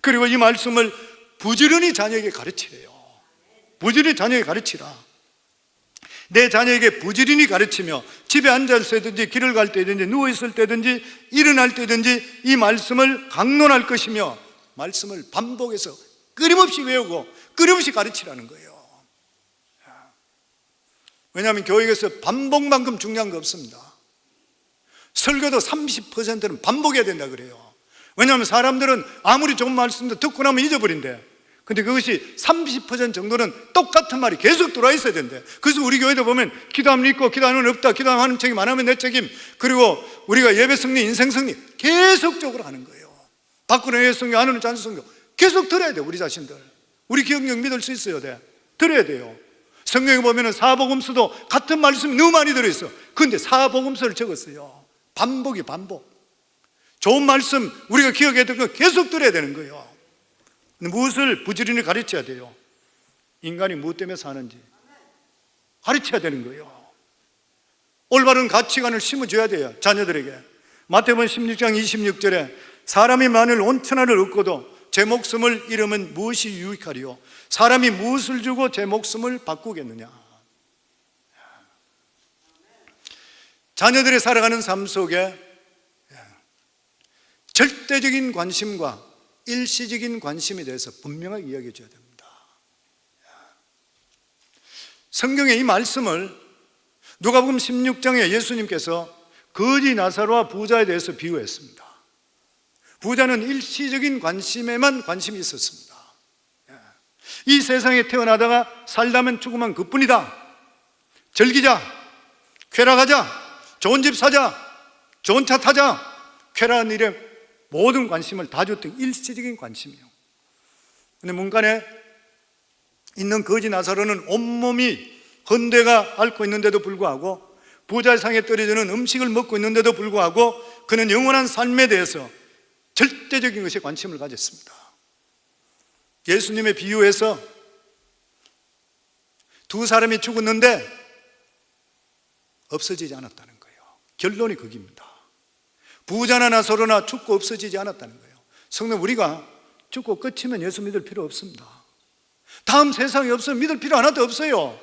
그리고 이 말씀을 부지런히 자녀에게 가르치래요. 부지런히 자녀에게 가르치라. 내 자녀에게 부지런히 가르치며 집에 앉았을 때든지 길을 갈 때든지 누워있을 때든지 일어날 때든지 이 말씀을 강론할 것이며 말씀을 반복해서 끊임없이 외우고 끊임없이 가르치라는 거예요. 왜냐하면 교육에서 반복만큼 중요한 거 없습니다. 설교도 30%는 반복해야 된다 그래요. 왜냐하면 사람들은 아무리 좋은 말씀도 듣고 나면 잊어버린대. 근데 그것이 30% 정도는 똑같은 말이 계속 들어와 있어야 된대. 그래서 우리 교회도 보면 기도하면 있고 기도하면 없다, 기도하는 책임 안 하면 내 책임, 그리고 우리가 예배 승리, 인생 승리 계속적으로 하는 거예요. 밖으로 예배 승리, 안으로 찬송 승리 계속 들어야 돼. 우리 자신들, 우리 기억력 믿을 수 있어야 돼. 들어야 돼요. 성경에 보면 사복음서도 같은 말씀이 너무 많이 들어있어. 그런데 사복음서를 적었어요. 반복. 좋은 말씀 우리가 기억해야 되고 계속 들어야 되는 거예요. 무엇을 부지런히 가르쳐야 돼요? 인간이 무엇 때문에 사는지 가르쳐야 되는 거예요. 올바른 가치관을 심어줘야 돼요, 자녀들에게. 마태복음 16장 26절에 사람이 만일 온천하를 얻고도 제 목숨을 잃으면 무엇이 유익하리요? 사람이 무엇을 주고 제 목숨을 바꾸겠느냐? 자녀들이 살아가는 삶 속에 절대적인 관심과 일시적인 관심에 대해서 분명하게 이야기해 줘야 됩니다. 성경의 이 말씀을 누가복음 16장에 예수님께서 거지 나사로와 부자에 대해서 비유했습니다. 부자는 일시적인 관심에만 관심이 있었습니다. 이 세상에 태어나다가 살다면 죽으면 그뿐이다. 즐기자, 쾌락하자, 좋은 집 사자, 좋은 차 타자, 쾌락한 일에 모든 관심을 다 줬던 일시적인 관심이에요. 그런데 문간에 있는 거지 나사로는 온몸이 헌대가 앓고 있는데도 불구하고, 부자의 상에 떨어지는 음식을 먹고 있는데도 불구하고 그는 영원한 삶에 대해서 절대적인 것에 관심을 가졌습니다. 예수님의 비유에서 두 사람이 죽었는데 없어지지 않았다는 거예요. 결론이 거기입니다. 부자나 나사로나 죽고 없어지지 않았다는 거예요. 성도, 우리가 죽고 끝이면 예수 믿을 필요 없습니다. 다음 세상이 없으면 믿을 필요 하나도 없어요.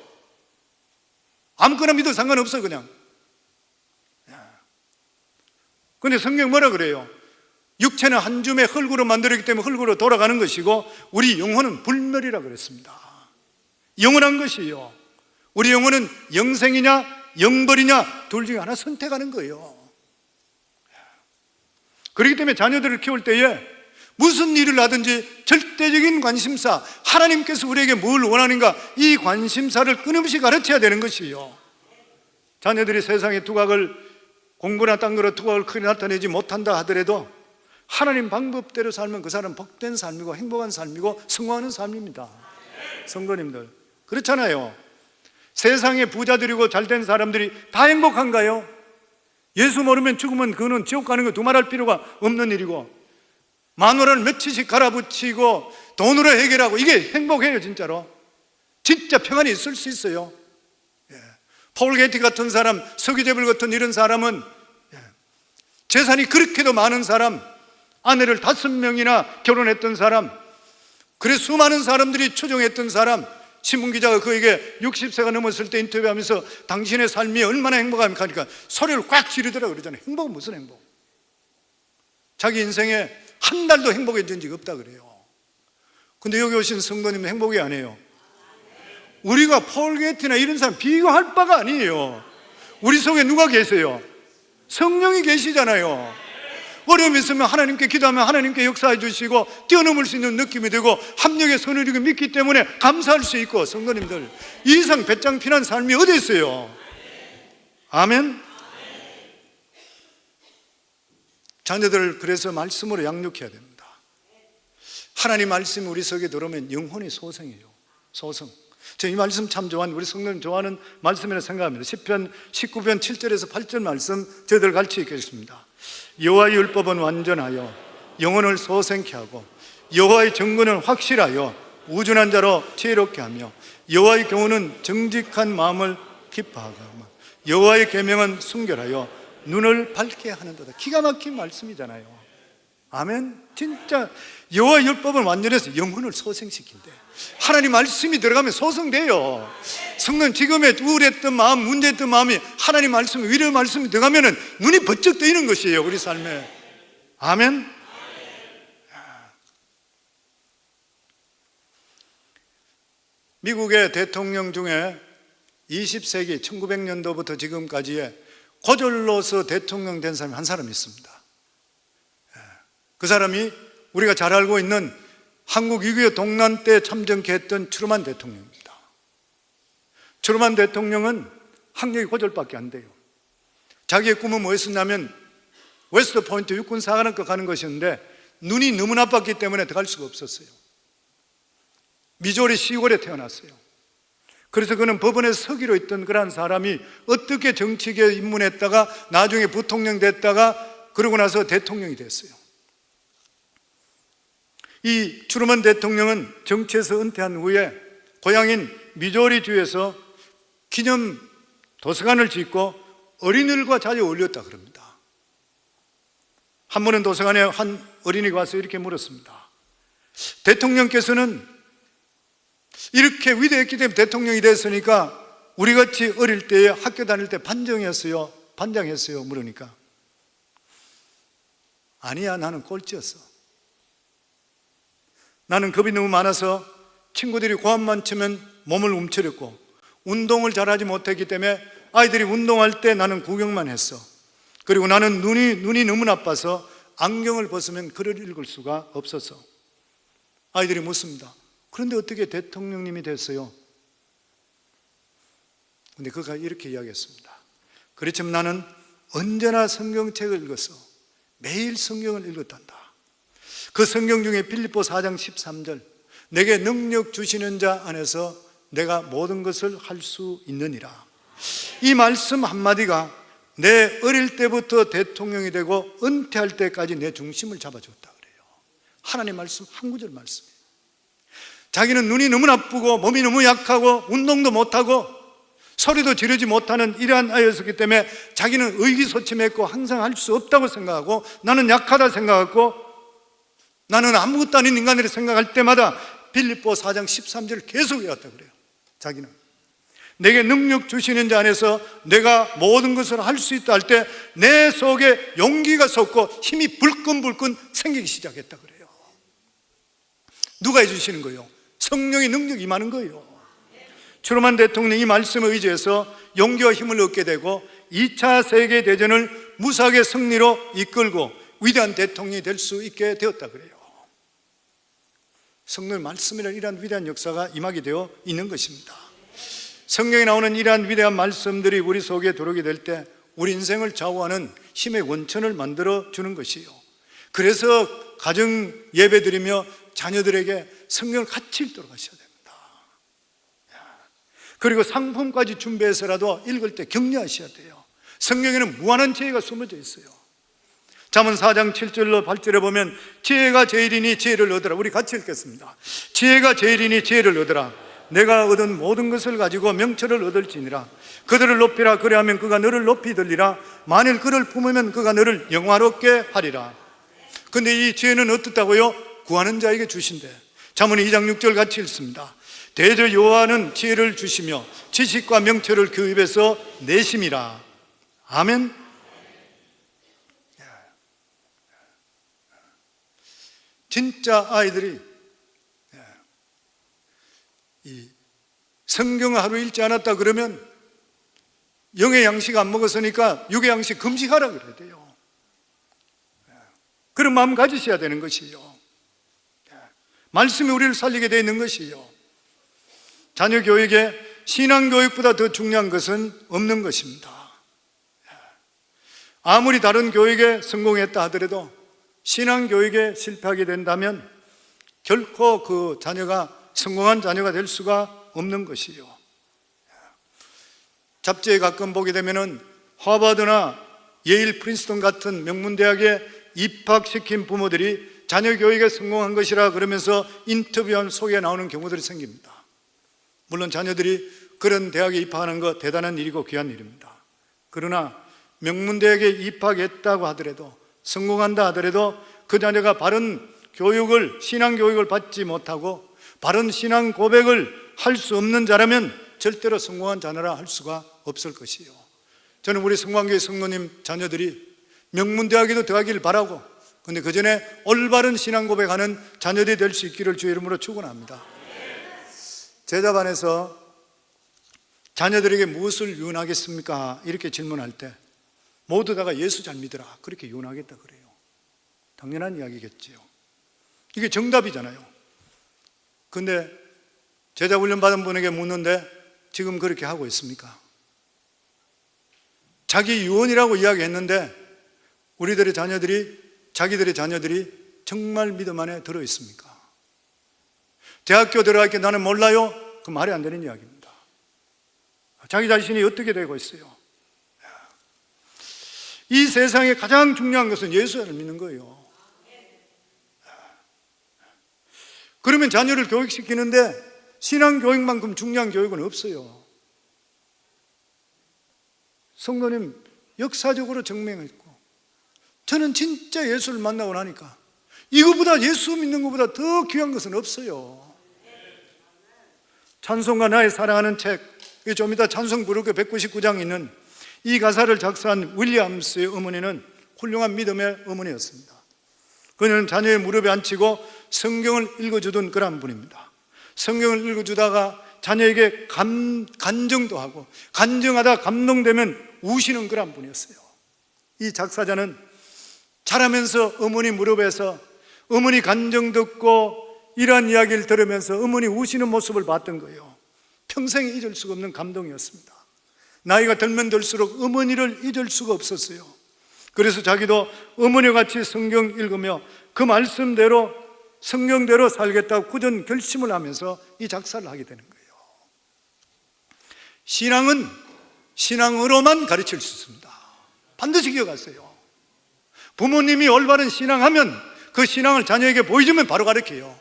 아무거나 믿어도 상관없어요, 그냥. 그런데 성경 뭐라 그래요? 육체는 한 줌의 흙으로 만들었기 때문에 흙으로 돌아가는 것이고 우리 영혼은 불멸이라 그랬습니다. 영원한 것이요. 우리 영혼은 영생이냐 영벌이냐 둘 중에 하나 선택하는 거예요. 그렇기 때문에 자녀들을 키울 때에 무슨 일을 하든지 절대적인 관심사, 하나님께서 우리에게 뭘 원하는가, 이 관심사를 끊임없이 가르쳐야 되는 것이요. 자녀들이 세상의 두각을, 공부나 딴 거로 두각을 크게 나타내지 못한다 하더라도 하나님 방법대로 살면 그 사람은 복된 삶이고 행복한 삶이고 성공하는 삶입니다. 성도님들, 그렇잖아요. 세상의 부자들이고 잘된 사람들이 다 행복한가요? 예수 모르면 죽으면 그는 지옥 가는 거 두말할 필요가 없는 일이고, 마누라를 며칠씩 갈아붙이고 돈으로 해결하고, 이게 행복해요? 진짜로? 진짜 평안이 있을 수 있어요. 폴 게이트 같은 사람, 서기제벌 같은 이런 사람은 재산이 그렇게도 많은 사람, 아내를 5명이나 결혼했던 사람, 그래 수많은 사람들이 추종했던 사람, 신문기자가 그에게 60세가 넘었을 때 인터뷰하면서 당신의 삶이 얼마나 행복합니까? 하니까 소리를 꽉 지르더라고 그러잖아요. 행복은 무슨 행복? 자기 인생에 한 달도 행복해진 적이 없다 그래요. 근데 여기 오신 성도님은 행복이 아니에요. 우리가 폴 게이트나 이런 사람 비교할 바가 아니에요. 우리 속에 누가 계세요? 성령이 계시잖아요. 어려움이 있으면 하나님께 기도하면 하나님께 역사해 주시고 뛰어넘을 수 있는 느낌이 되고 합력의 손을 이렇게 믿기 때문에 감사할 수 있고, 성도님들, 이 이상 배짱 피난 삶이 어디 있어요? 아멘. 자녀들을 그래서 말씀으로 양육해야 됩니다. 하나님 말씀이 우리 속에 들어오면 영혼이 소생해요. 소생. 저 이 말씀 참 좋아하는, 우리 성도님 좋아하는 말씀이라 생각합니다. 시편 19편 7절에서 8절 말씀 저희들 가르쳐 있겠습니다. 여호와의 율법은 완전하여 영혼을 소생케 하고 여호와의 정근은 확실하여 우준한 자로 지혜롭게 하며 여호와의 교훈은 정직한 마음을 기뻐하고 여호와의 계명은 순결하여 눈을 밝게 하는도다. 기가 막힌 말씀이잖아요. 아멘. 진짜 여호와의 율법은 완전해서 영혼을 소생시킨대. 하나님 말씀이 들어가면 소생돼요. 성도는 지금의 우울했던 마음, 문제했던 마음이 하나님 말씀, 위로의 말씀이 들어가면 눈이 번쩍 뜨이는 것이에요, 우리 삶에. 아멘. 미국의 대통령 중에 20세기 1900년도부터 지금까지의 고졸로서 대통령 된 사람이 한 사람 있습니다. 그 사람이 우리가 잘 알고 있는 한국 6.25 동란 때 참정케 했던 트루만 대통령입니다. 트루만 대통령은 학력이 고졸밖에 안 돼요. 자기의 꿈은 뭐였었냐면 웨스트 포인트 육군 사관학교 가는 것이었는데 눈이 너무 나빴기 때문에 들어갈 수가 없었어요. 미조리 시골에 태어났어요. 그래서 그는 법원에 서기로 있던 그런 사람이 어떻게 정치계에 입문했다가 나중에 부통령 됐다가 그러고 나서 대통령이 됐어요. 이 트루먼 대통령은 정치에서 은퇴한 후에 고향인 미조리주에서 기념 도서관을 짓고 어린이들과 자주 어울렸다 그럽니다. 한 번은 도서관에 한 어린이가 와서 이렇게 물었습니다. 대통령께서는 이렇게 위대했기 때문에 대통령이 됐으니까 우리같이 어릴 때에 학교 다닐 때 반장했어요? 반장했어요? 물으니까 아니야, 나는 꼴찌였어. 나는 겁이 너무 많아서 친구들이 고함만 치면 몸을 움츠렸고 운동을 잘하지 못했기 때문에 아이들이 운동할 때 나는 구경만 했어. 그리고 나는 눈이 너무 나빠서 안경을 벗으면 글을 읽을 수가 없어서. 아이들이 묻습니다. 그런데 어떻게 대통령님이 됐어요? 근데 그가 이렇게 이야기했습니다. 그렇지만 나는 언제나 성경책을 읽어서 매일 성경을 읽었단다. 그 성경 중에 빌립보 4장 13절, 내게 능력 주시는 자 안에서 내가 모든 것을 할 수 있느니라. 이 말씀 한마디가 내 어릴 때부터 대통령이 되고 은퇴할 때까지 내 중심을 잡아줬다 그래요. 하나님 말씀 한 구절 말씀이에요. 자기는 눈이 너무 나쁘고 몸이 너무 약하고 운동도 못하고 소리도 지르지 못하는 이러한 아이였기 때문에 자기는 의기소침했고 항상 할 수 없다고 생각하고 나는 약하다 생각하고 나는 아무것도 아닌 인간이라 생각할 때마다 빌립보 4장 13절을 계속 외웠다 그래요. 자기는 내게 능력 주시는 자 안에서 내가 모든 것을 할 수 있다 할 때 내 속에 용기가 솟고 힘이 불끈불끈 생기기 시작했다 그래요. 누가 해주시는 거예요? 성령의 능력이 임하는 거예요. 트루먼 대통령이 말씀에 의지해서 용기와 힘을 얻게 되고 2차 세계대전을 무사하게 승리로 이끌고 위대한 대통령이 될 수 있게 되었다 그래요. 성령의 말씀이라는 이러한 위대한 역사가 임하게 되어 있는 것입니다. 성경에 나오는 이러한 위대한 말씀들이 우리 속에 들어오게 될 때 우리 인생을 좌우하는 힘의 원천을 만들어 주는 것이요. 그래서 가정 예배 드리며 자녀들에게 성경을 같이 읽도록 하셔야 됩니다. 그리고 상품까지 준비해서라도 읽을 때 격려하셔야 돼요. 성경에는 무한한 지혜가 숨어져 있어요. 잠언 4장 7절로 8절에 보면 지혜가 제일이니 지혜를 얻으라. 우리 같이 읽겠습니다. 지혜가 제일이니 지혜를 얻으라. 내가 얻은 모든 것을 가지고 명철을 얻을지니라. 그들을 높이라. 그래하면 그가 너를 높이 들리라. 만일 그를 품으면 그가 너를 영화롭게 하리라. 근데 이 지혜는 어떻다고요? 구하는 자에게 주신대. 잠언 2장 6절 같이 읽습니다. 대저 여호와는 지혜를 주시며 지식과 명철을 그 입에서 내심이라. 아멘. 진짜 아이들이 이 성경을 하루 읽지 않았다 그러면 영의 양식 안 먹었으니까 육의 양식 금식하라 그래야 돼요. 그런 마음 가지셔야 되는 것이요. 말씀이 우리를 살리게 되어 있는 것이요. 자녀 교육에 신앙 교육보다 더 중요한 것은 없는 것입니다. 아무리 다른 교육에 성공했다 하더라도 신앙 교육에 실패하게 된다면 결코 그 자녀가 성공한 자녀가 될 수가 없는 것이요. 잡지에 가끔 보게 되면은 하버드나 예일, 프린스턴 같은 명문대학에 입학시킨 부모들이 자녀 교육에 성공한 것이라 그러면서 인터뷰한 소개에 나오는 경우들이 생깁니다. 물론 자녀들이 그런 대학에 입학하는 거 대단한 일이고 귀한 일입니다. 그러나 명문대학에 입학했다고 하더라도 성공한다 하더라도 그 자녀가 바른 교육을, 신앙교육을 받지 못하고 바른 신앙 고백을 할 수 없는 자라면 절대로 성공한 자녀라 할 수가 없을 것이요. 저는 우리 성광교회 성도님 자녀들이 명문대학에도 들어가기를 바라고, 근데 그 전에 올바른 신앙 고백하는 자녀들이 될 수 있기를 주의 이름으로 축원합니다. 제자반에서 자녀들에게 무엇을 유언하겠습니까? 이렇게 질문할 때 모두 다가 예수 잘 믿으라 그렇게 유언하겠다 그래요. 당연한 이야기겠지요. 이게 정답이잖아요. 근데 제자 훈련 받은 분에게 묻는데 지금 그렇게 하고 있습니까? 자기 유언이라고 이야기했는데 우리들의 자녀들이, 자기들의 자녀들이 정말 믿음 안에 들어 있습니까? 대학교 들어갈 게 나는 몰라요? 그 말이 안 되는 이야기입니다. 자기 자신이 어떻게 되고 있어요? 이 세상에 가장 중요한 것은 예수를 믿는 거예요. 그러면 자녀를 교육시키는데 신앙교육만큼 중요한 교육은 없어요. 성도님, 역사적으로 증명했고, 저는 진짜 예수를 만나고 나니까 이거보다, 예수 믿는 것보다 더 귀한 것은 없어요. 찬송가 나의 사랑하는 책, 좀 이따 찬송 부르게 199장 있는 이 가사를 작사한 윌리엄스의 어머니는 훌륭한 믿음의 어머니였습니다. 그녀는 자녀의 무릎에 앉히고 성경을 읽어주던 그런 분입니다. 성경을 읽어주다가 자녀에게 간정도 하고, 간정하다 감동되면 우시는 그런 분이었어요. 이 작사자는 자라면서 어머니 무릎에서 어머니 간정 듣고 이러한 이야기를 들으면서 어머니 우시는 모습을 봤던 거예요. 평생 잊을 수가 없는 감동이었습니다. 나이가 들면 들수록 어머니를 잊을 수가 없었어요. 그래서 자기도 어머니와 같이 성경 읽으며 그 말씀대로, 성경대로 살겠다고 굳은 결심을 하면서 이 작사를 하게 되는 거예요. 신앙은 신앙으로만 가르칠 수 있습니다. 반드시 기억하세요. 부모님이 올바른 신앙하면 그 신앙을 자녀에게 보여주면 바로 가르쳐요.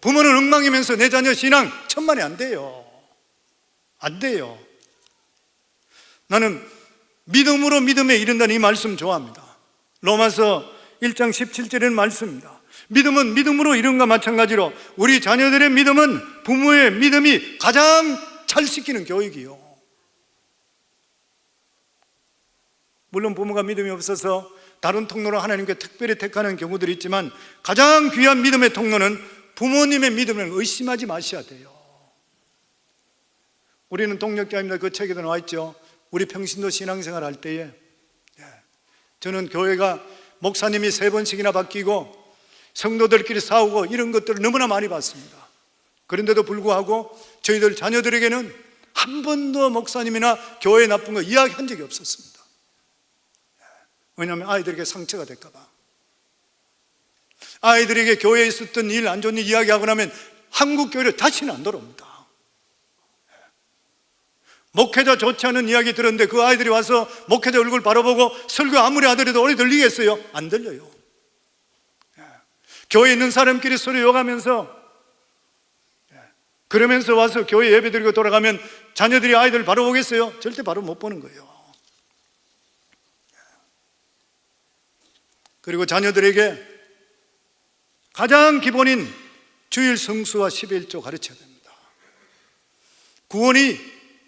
부모는 엉망이면서 내 자녀 신앙 천만에 안 돼요. 안 돼요. 나는 믿음으로 믿음에 이른다는 이 말씀 좋아합니다. 로마서 1장 17절에는 말씀입니다. 믿음은 믿음으로 이른과 마찬가지로 우리 자녀들의 믿음은 부모의 믿음이 가장 잘 시키는 교육이요. 물론 부모가 믿음이 없어서 다른 통로로 하나님께 특별히 택하는 경우들이 있지만 가장 귀한 믿음의 통로는 부모님의 믿음을 의심하지 마셔야 돼요. 우리는 동력자입니다. 그 책에도 나와 있죠. 우리 평신도 신앙생활 할 때에 저는 교회가 목사님이 3번씩이나 바뀌고 성도들끼리 싸우고 이런 것들을 너무나 많이 봤습니다. 그런데도 불구하고 저희들 자녀들에게는 한 번도 목사님이나 교회 나쁜 거 이야기한 적이 없었습니다. 왜냐하면 아이들에게 상처가 될까 봐. 아이들에게 교회에 있었던 일, 안 좋은 일 이야기하고 나면 한국 교회를 다시는 안 돌아옵니다. 목회자 좋지 않은 이야기 들었는데 그 아이들이 와서 목회자 얼굴 바라보고 설교 아무리 하더라도 오래 들리겠어요? 안 들려요. 교회에 있는 사람끼리 서로 욕하면서, 그러면서 와서 교회 예배 드리고 돌아가면 자녀들이 아이들 바로 보겠어요? 절대 바로 못 보는 거예요. 그리고 자녀들에게 가장 기본인 주일 성수와 11조 가르쳐야 됩니다. 구원이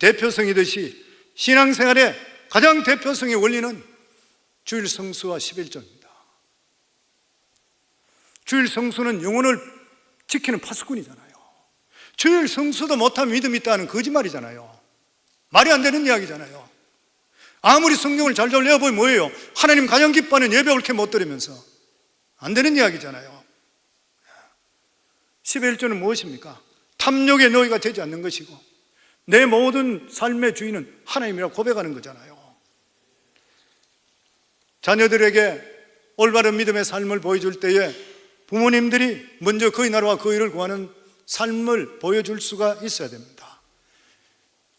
대표성이듯이 신앙생활의 가장 대표성의 원리는 주일 성수와 11조입니다. 주일 성수는 영혼을 지키는 파수꾼이잖아요. 주일 성수도 못하면 믿음이 있다는 거짓말이잖아요. 말이 안 되는 이야기잖아요. 아무리 성경을 잘 외워보면 뭐예요? 하나님 가장 기뻐하는 예배 옳게 못 드리면서 안 되는 이야기잖아요. 11조는 무엇입니까? 탐욕의 노예가 되지 않는 것이고 내 모든 삶의 주인은 하나님이라고 고백하는 거잖아요. 자녀들에게 올바른 믿음의 삶을 보여줄 때에 부모님들이 먼저 그의 나라와 그의 일을 구하는 삶을 보여줄 수가 있어야 됩니다.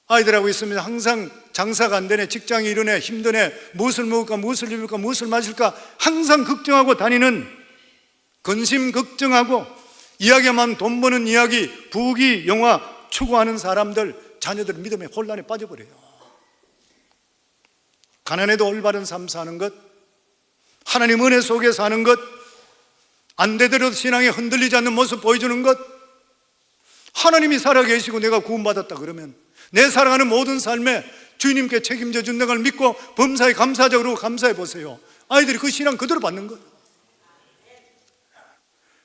아이들하고 있으면 항상 장사가 안 되네, 직장이 이러네, 힘드네, 무엇을 먹을까, 무엇을 입을까, 무엇을 마실까 항상 걱정하고 다니는, 근심 걱정하고 이야기만 돈 버는 이야기, 부귀, 영화 추구하는 사람들, 자녀들 믿음의 혼란에 빠져버려요. 가난해도 올바른 삶 사는 것, 하나님 은혜 속에 사는 것, 안 되더라도 신앙에 흔들리지 않는 모습 보여주는 것, 하나님이 살아계시고 내가 구원받았다 그러면 내 살아가는 모든 삶에 주님께 책임져 준다는 걸 믿고 범사에 감사적으로 감사해 보세요. 아이들이 그 신앙 그대로 받는 것.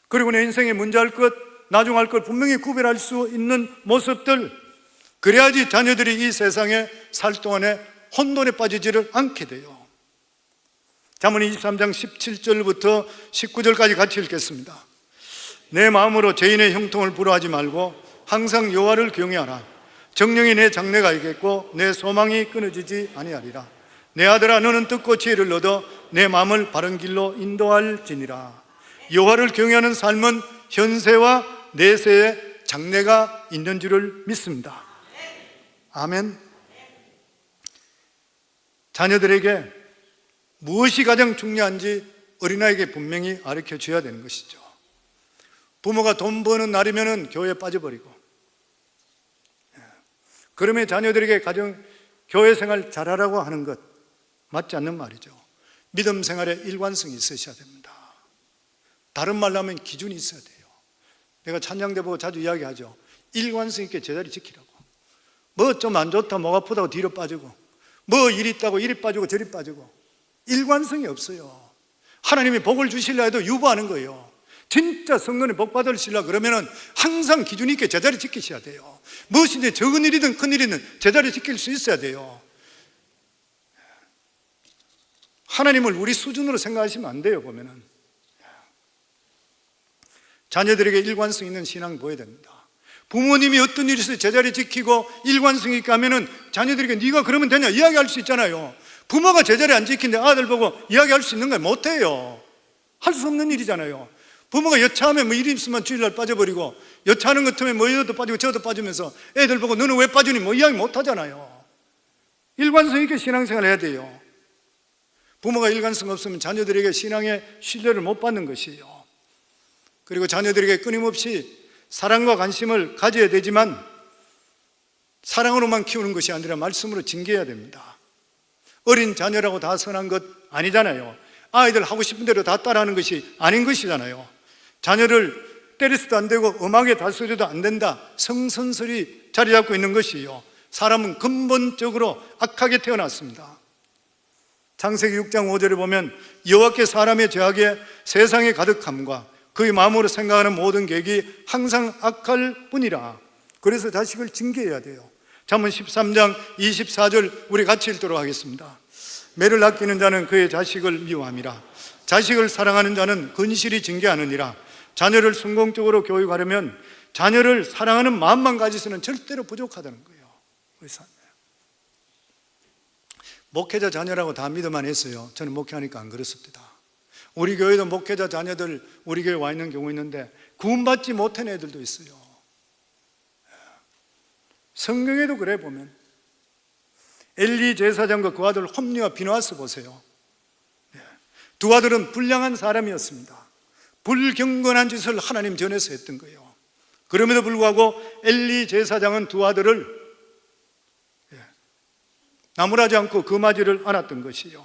그리고 내 인생에 문제 할 것, 나중 할 것 분명히 구별할 수 있는 모습들, 그래야지 자녀들이 이 세상에 살 동안에 혼돈에 빠지지를 않게 돼요. 잠언 23장 17절부터 19절까지 같이 읽겠습니다. 내 마음으로 죄인의 형통을 부러워하지 말고 항상 여호와를 경외하라. 정령이 내 장래가 있겠고 내 소망이 끊어지지 아니하리라. 내 아들아, 너는 듣고 지혜를 얻어 내 마음을 바른 길로 인도할지니라. 여호와를 경외하는 삶은 현세와 내세에 장래가 있는 줄을 믿습니다. 아멘. 자녀들에게 무엇이 가장 중요한지 어린아이에게 분명히 가르쳐 줘야 되는 것이죠. 부모가 돈 버는 날이면 교회에 빠져버리고, 그러면 자녀들에게 교회 생활 잘하라고 하는 것 맞지 않는 말이죠. 믿음 생활에 일관성이 있으셔야 됩니다. 다른 말로 하면 기준이 있어야 돼요. 내가 찬양대 보고 자주 이야기하죠. 일관성 있게 제자리 지키라고. 뭐 좀 안 좋다, 목 아프다고 뒤로 빠지고, 뭐 일 있다고 이리 빠지고 저리 빠지고, 일관성이 없어요. 하나님이 복을 주시려 해도 유보하는 거예요. 진짜 성도님 복 받으시려 그러면은 항상 기준 있게 제자리 지키셔야 돼요. 무엇이든지 적은 일이든 큰 일이든 제자리 지킬 수 있어야 돼요. 하나님을 우리 수준으로 생각하시면 안 돼요. 보면은 자녀들에게 일관성 있는 신앙 보여야 됩니다. 부모님이 어떤 일이 있어도 제자리 지키고 일관성 있게 하면은 자녀들에게 네가 그러면 되냐 이야기할 수 있잖아요. 부모가 제자리 안 지키는데 아들 보고 이야기할 수 있는 거 못해요. 할 수 없는 일이잖아요. 부모가 여차하면 뭐 일이 있으면 주일날 빠져버리고, 여차하는 것 때문에 뭐 이것도 빠지고 저것도 빠지면서 애들 보고 너는 왜 빠지니 뭐 이야기 못 하잖아요. 일관성 있게 신앙생활을 해야 돼요. 부모가 일관성 없으면 자녀들에게 신앙의 신뢰를 못 받는 것이에요. 그리고 자녀들에게 끊임없이 사랑과 관심을 가져야 되지만 사랑으로만 키우는 것이 아니라 말씀으로 징계해야 됩니다. 어린 자녀라고 다 선한 것 아니잖아요. 아이들 하고 싶은 대로 다 따라하는 것이 아닌 것이잖아요. 자녀를 때려서도 안 되고 음악에 다스려도 안 된다, 성선설이 자리 잡고 있는 것이에요. 사람은 근본적으로 악하게 태어났습니다. 창세기 6장 5절에 보면 여호와께 사람의 죄악에 세상에 가득함과 그의 마음으로 생각하는 모든 계획이 항상 악할 뿐이라. 그래서 자식을 징계해야 돼요. 잠언 13장 24절 우리 같이 읽도록 하겠습니다. 매를 아끼는 자는 그의 자식을 미워함이라. 자식을 사랑하는 자는 근실히 징계하느니라. 자녀를 성공적으로 교육하려면 자녀를 사랑하는 마음만 가지서는 절대로 부족하다는 거예요. 그래서 목회자 자녀라고 다 믿어만 했어요. 저는 목회하니까 안 그렇습니다. 우리 교회도 목회자 자녀들 우리 교회 와 있는 경우 있는데 구원받지 못한 애들도 있어요. 성경에도 그래 보면 엘리 제사장과 그 아들 홈리와 비느하스 보세요. 두 아들은 불량한 사람이었습니다. 불경건한 짓을 하나님 전에서 했던 거예요. 그럼에도 불구하고 엘리 제사장은 두 아들을 나무라지 않고 거마지를 않았던 것이요.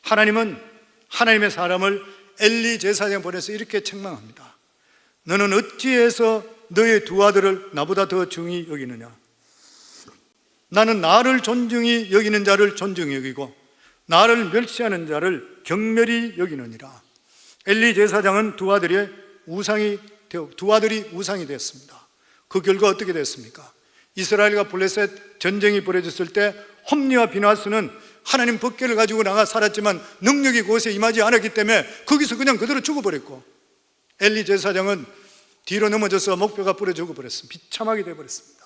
하나님은 하나님의 사람을 엘리 제사장 보내서 이렇게 책망합니다. 너는 어찌해서 너의 두 아들을 나보다 더 중히 여기느냐? 나는 나를 존중히 여기는 자를 존중히 여기고 나를 멸시하는 자를 경멸히 여기느니라. 엘리 제사장은 두 아들이 우상이 되었습니다. 그 결과 어떻게 됐습니까? 이스라엘과 블레셋 전쟁이 벌어졌을 때 홈리와 비느하스는 하나님 법궤를 가지고 나가 살았지만 능력이 그곳에 임하지 않았기 때문에 거기서 그냥 그대로 죽어버렸고, 엘리 제사장은 뒤로 넘어져서 목뼈가 부러져 죽어버렸습니다. 비참하게 되어버렸습니다.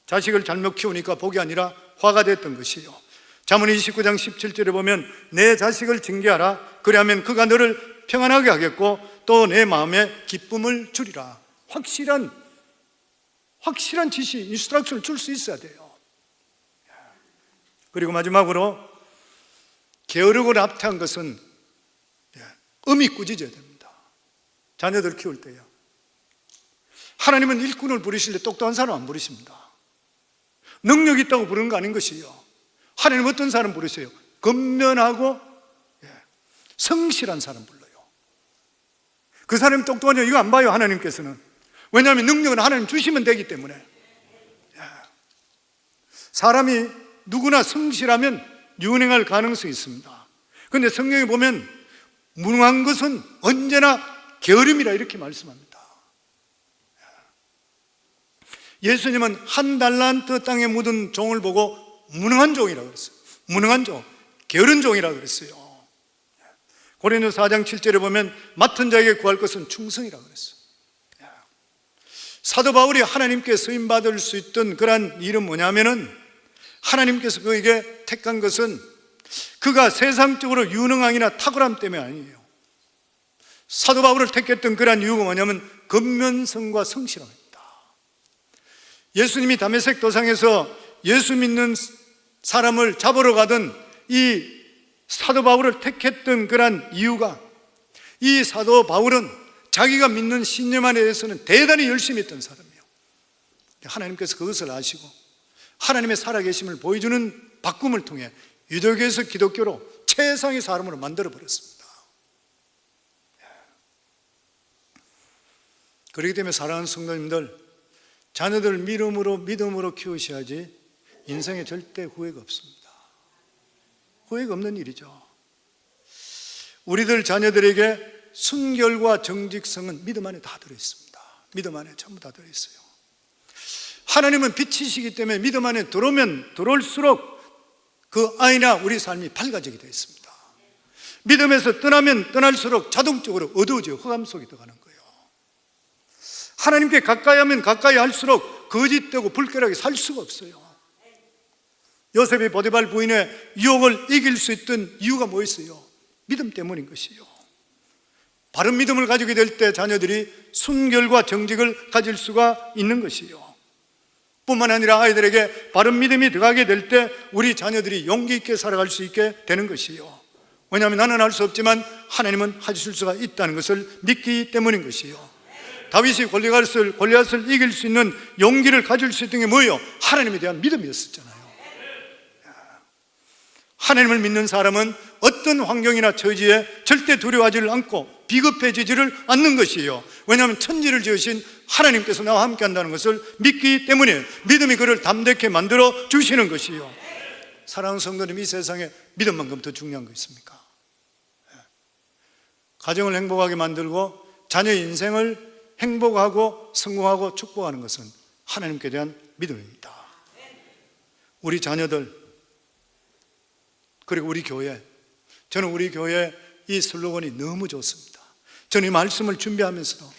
자식을 잘못 키우니까 복이 아니라 화가 됐던 것이요. 잠언 29장 17절에 보면 내 자식을 징계하라. 그리하면 그가 너를 평안하게 하겠고 또 내 마음에 기쁨을 주리라. 확실한 지시, 인스트럭션을 줄 수 있어야 돼요. 그리고 마지막으로 게으르고 나태한 것은 음이 꾸짖어야 됩니다. 자녀들 키울 때요. 하나님은 일꾼을 부르실 때 똑똑한 사람 안 부르십니다. 능력 있다고 부르는 거 아닌 것이요. 하나님 어떤 사람 부르세요? 근면하고 성실한 사람 불러요. 그 사람이 똑똑하냐 이거 안 봐요. 하나님께서는. 왜냐하면 능력은 하나님 주시면 되기 때문에. 사람이 누구나 성실하면 유능할 가능성이 있습니다. 그런데 성경에 보면 무능한 것은 언제나 게으름이라 이렇게 말씀합니다. 예수님은 한 달란트 땅에 묻은 종을 보고 무능한 종이라고 그랬어요. 무능한 종, 게으른 종이라고 그랬어요. 고린도서 4장 7절에 보면 맡은 자에게 구할 것은 충성이라고 그랬어요. 사도 바울이 하나님께 쓰임받을 수 있던 그런 일은 뭐냐면은 하나님께서 그에게 택한 것은 그가 세상적으로 유능함이나 탁월함 때문에 아니에요. 사도 바울을 택했던 그런 이유가 뭐냐면 근면성과 성실함입니다. 예수님이 다메섹 도상에서 예수 믿는 사람을 잡으러 가던 이 사도 바울을 택했던 그런 이유가, 이 사도 바울은 자기가 믿는 신념에 대해서는 대단히 열심히 했던 사람이에요. 하나님께서 그것을 아시고 하나님의 살아계심을 보여주는 바꿈을 통해 유대교에서 기독교로 최상의 사람으로 만들어버렸습니다. 그렇기 때문에 사랑하는 성도님들, 자녀들을 믿음으로 키우셔야지 인생에 절대 후회가 없습니다. 후회가 없는 일이죠. 우리들 자녀들에게 순결과 정직성은 믿음 안에 다 들어있습니다. 믿음 안에 전부 다 들어있어요. 하나님은 빛이시기 때문에 믿음 안에 들어오면 들어올수록 그 아이나 우리 삶이 밝아지게 되어 있습니다. 믿음에서 떠나면 떠날수록 자동적으로 어두워져 흑암 속에 들어가는 거예요. 하나님께 가까이 하면 가까이 할수록 거짓되고 불결하게 살 수가 없어요. 요셉이 보디발 부인의 유혹을 이길 수 있던 이유가 뭐였어요? 믿음 때문인 것이요. 바른 믿음을 가지게 될 때 자녀들이 순결과 정직을 가질 수가 있는 것이요. 뿐만 아니라 아이들에게 바른 믿음이 들어가게 될 때 우리 자녀들이 용기 있게 살아갈 수 있게 되는 것이요. 왜냐하면 나는 할 수 없지만 하나님은 하실 수가 있다는 것을 믿기 때문인 것이요. 다윗이 골리앗을 이길 수 있는 용기를 가질 수 있던 게 뭐예요? 하나님에 대한 믿음이었잖아요. 하나님을 믿는 사람은 어떤 환경이나 처지에 절대 두려워하지를 않고 비겁해지지를 않는 것이에요. 왜냐하면 천지를 지으신 하나님께서 나와 함께 한다는 것을 믿기 때문에 믿음이 그를 담대케 만들어 주시는 것이에요. 사랑하는 성도님, 이 세상에 믿음만큼 더 중요한 거 있습니까? 가정을 행복하게 만들고 자녀의 인생을 행복하고 성공하고 축복하는 것은 하나님께 대한 믿음입니다. 우리 자녀들, 그리고 우리 교회, 저는 우리 교회 이 슬로건이 너무 좋습니다. 저는 이 말씀을 준비하면서도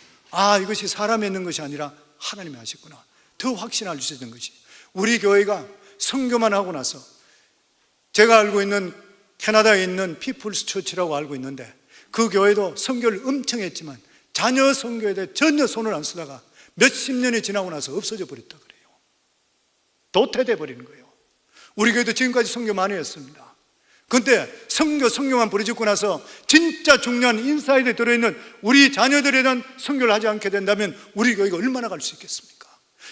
이것이 사람이 있는 것이 아니라 하나님이 하셨구나 더 확신할 수 있는 것이, 우리 교회가 선교만 하고 나서, 제가 알고 있는 캐나다에 있는 피플스 처치라고 알고 있는데 그 교회도 선교를 엄청 했지만 자녀 선교에 대해 전혀 손을 안 쓰다가 몇십 년이 지나고 나서 없어져 버렸다 그래요. 도태돼 버리는 거예요. 우리 교회도 지금까지 선교 많이 했습니다. 그런데 선교만 부르짖고 나서 진짜 중요한 인사이드에 들어있는 우리 자녀들에 대한 선교를 하지 않게 된다면 우리 교회가 얼마나 갈 수 있겠습니까?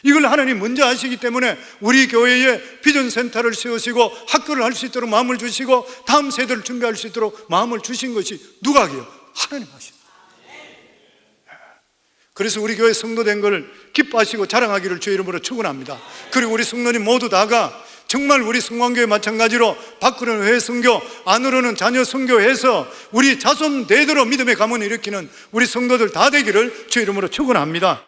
이걸 하나님 먼저 아시기 때문에 우리 교회에 비전 센터를 세우시고 학교를 할 수 있도록 마음을 주시고 다음 세대를 준비할 수 있도록 마음을 주신 것이 누가 하게요? 하나님 하십니다. 그래서 우리 교회 성도된 걸 기뻐하시고 자랑하기를 주의 이름으로 축원합니다. 그리고 우리 성도님 모두 다가 정말 우리 성광교회 마찬가지로 밖으로는 회의 선교, 안으로는 자녀 선교해서 우리 자손 대대로 믿음의 가문을 일으키는 우리 성도들 다 되기를 주의 이름으로 축원합니다.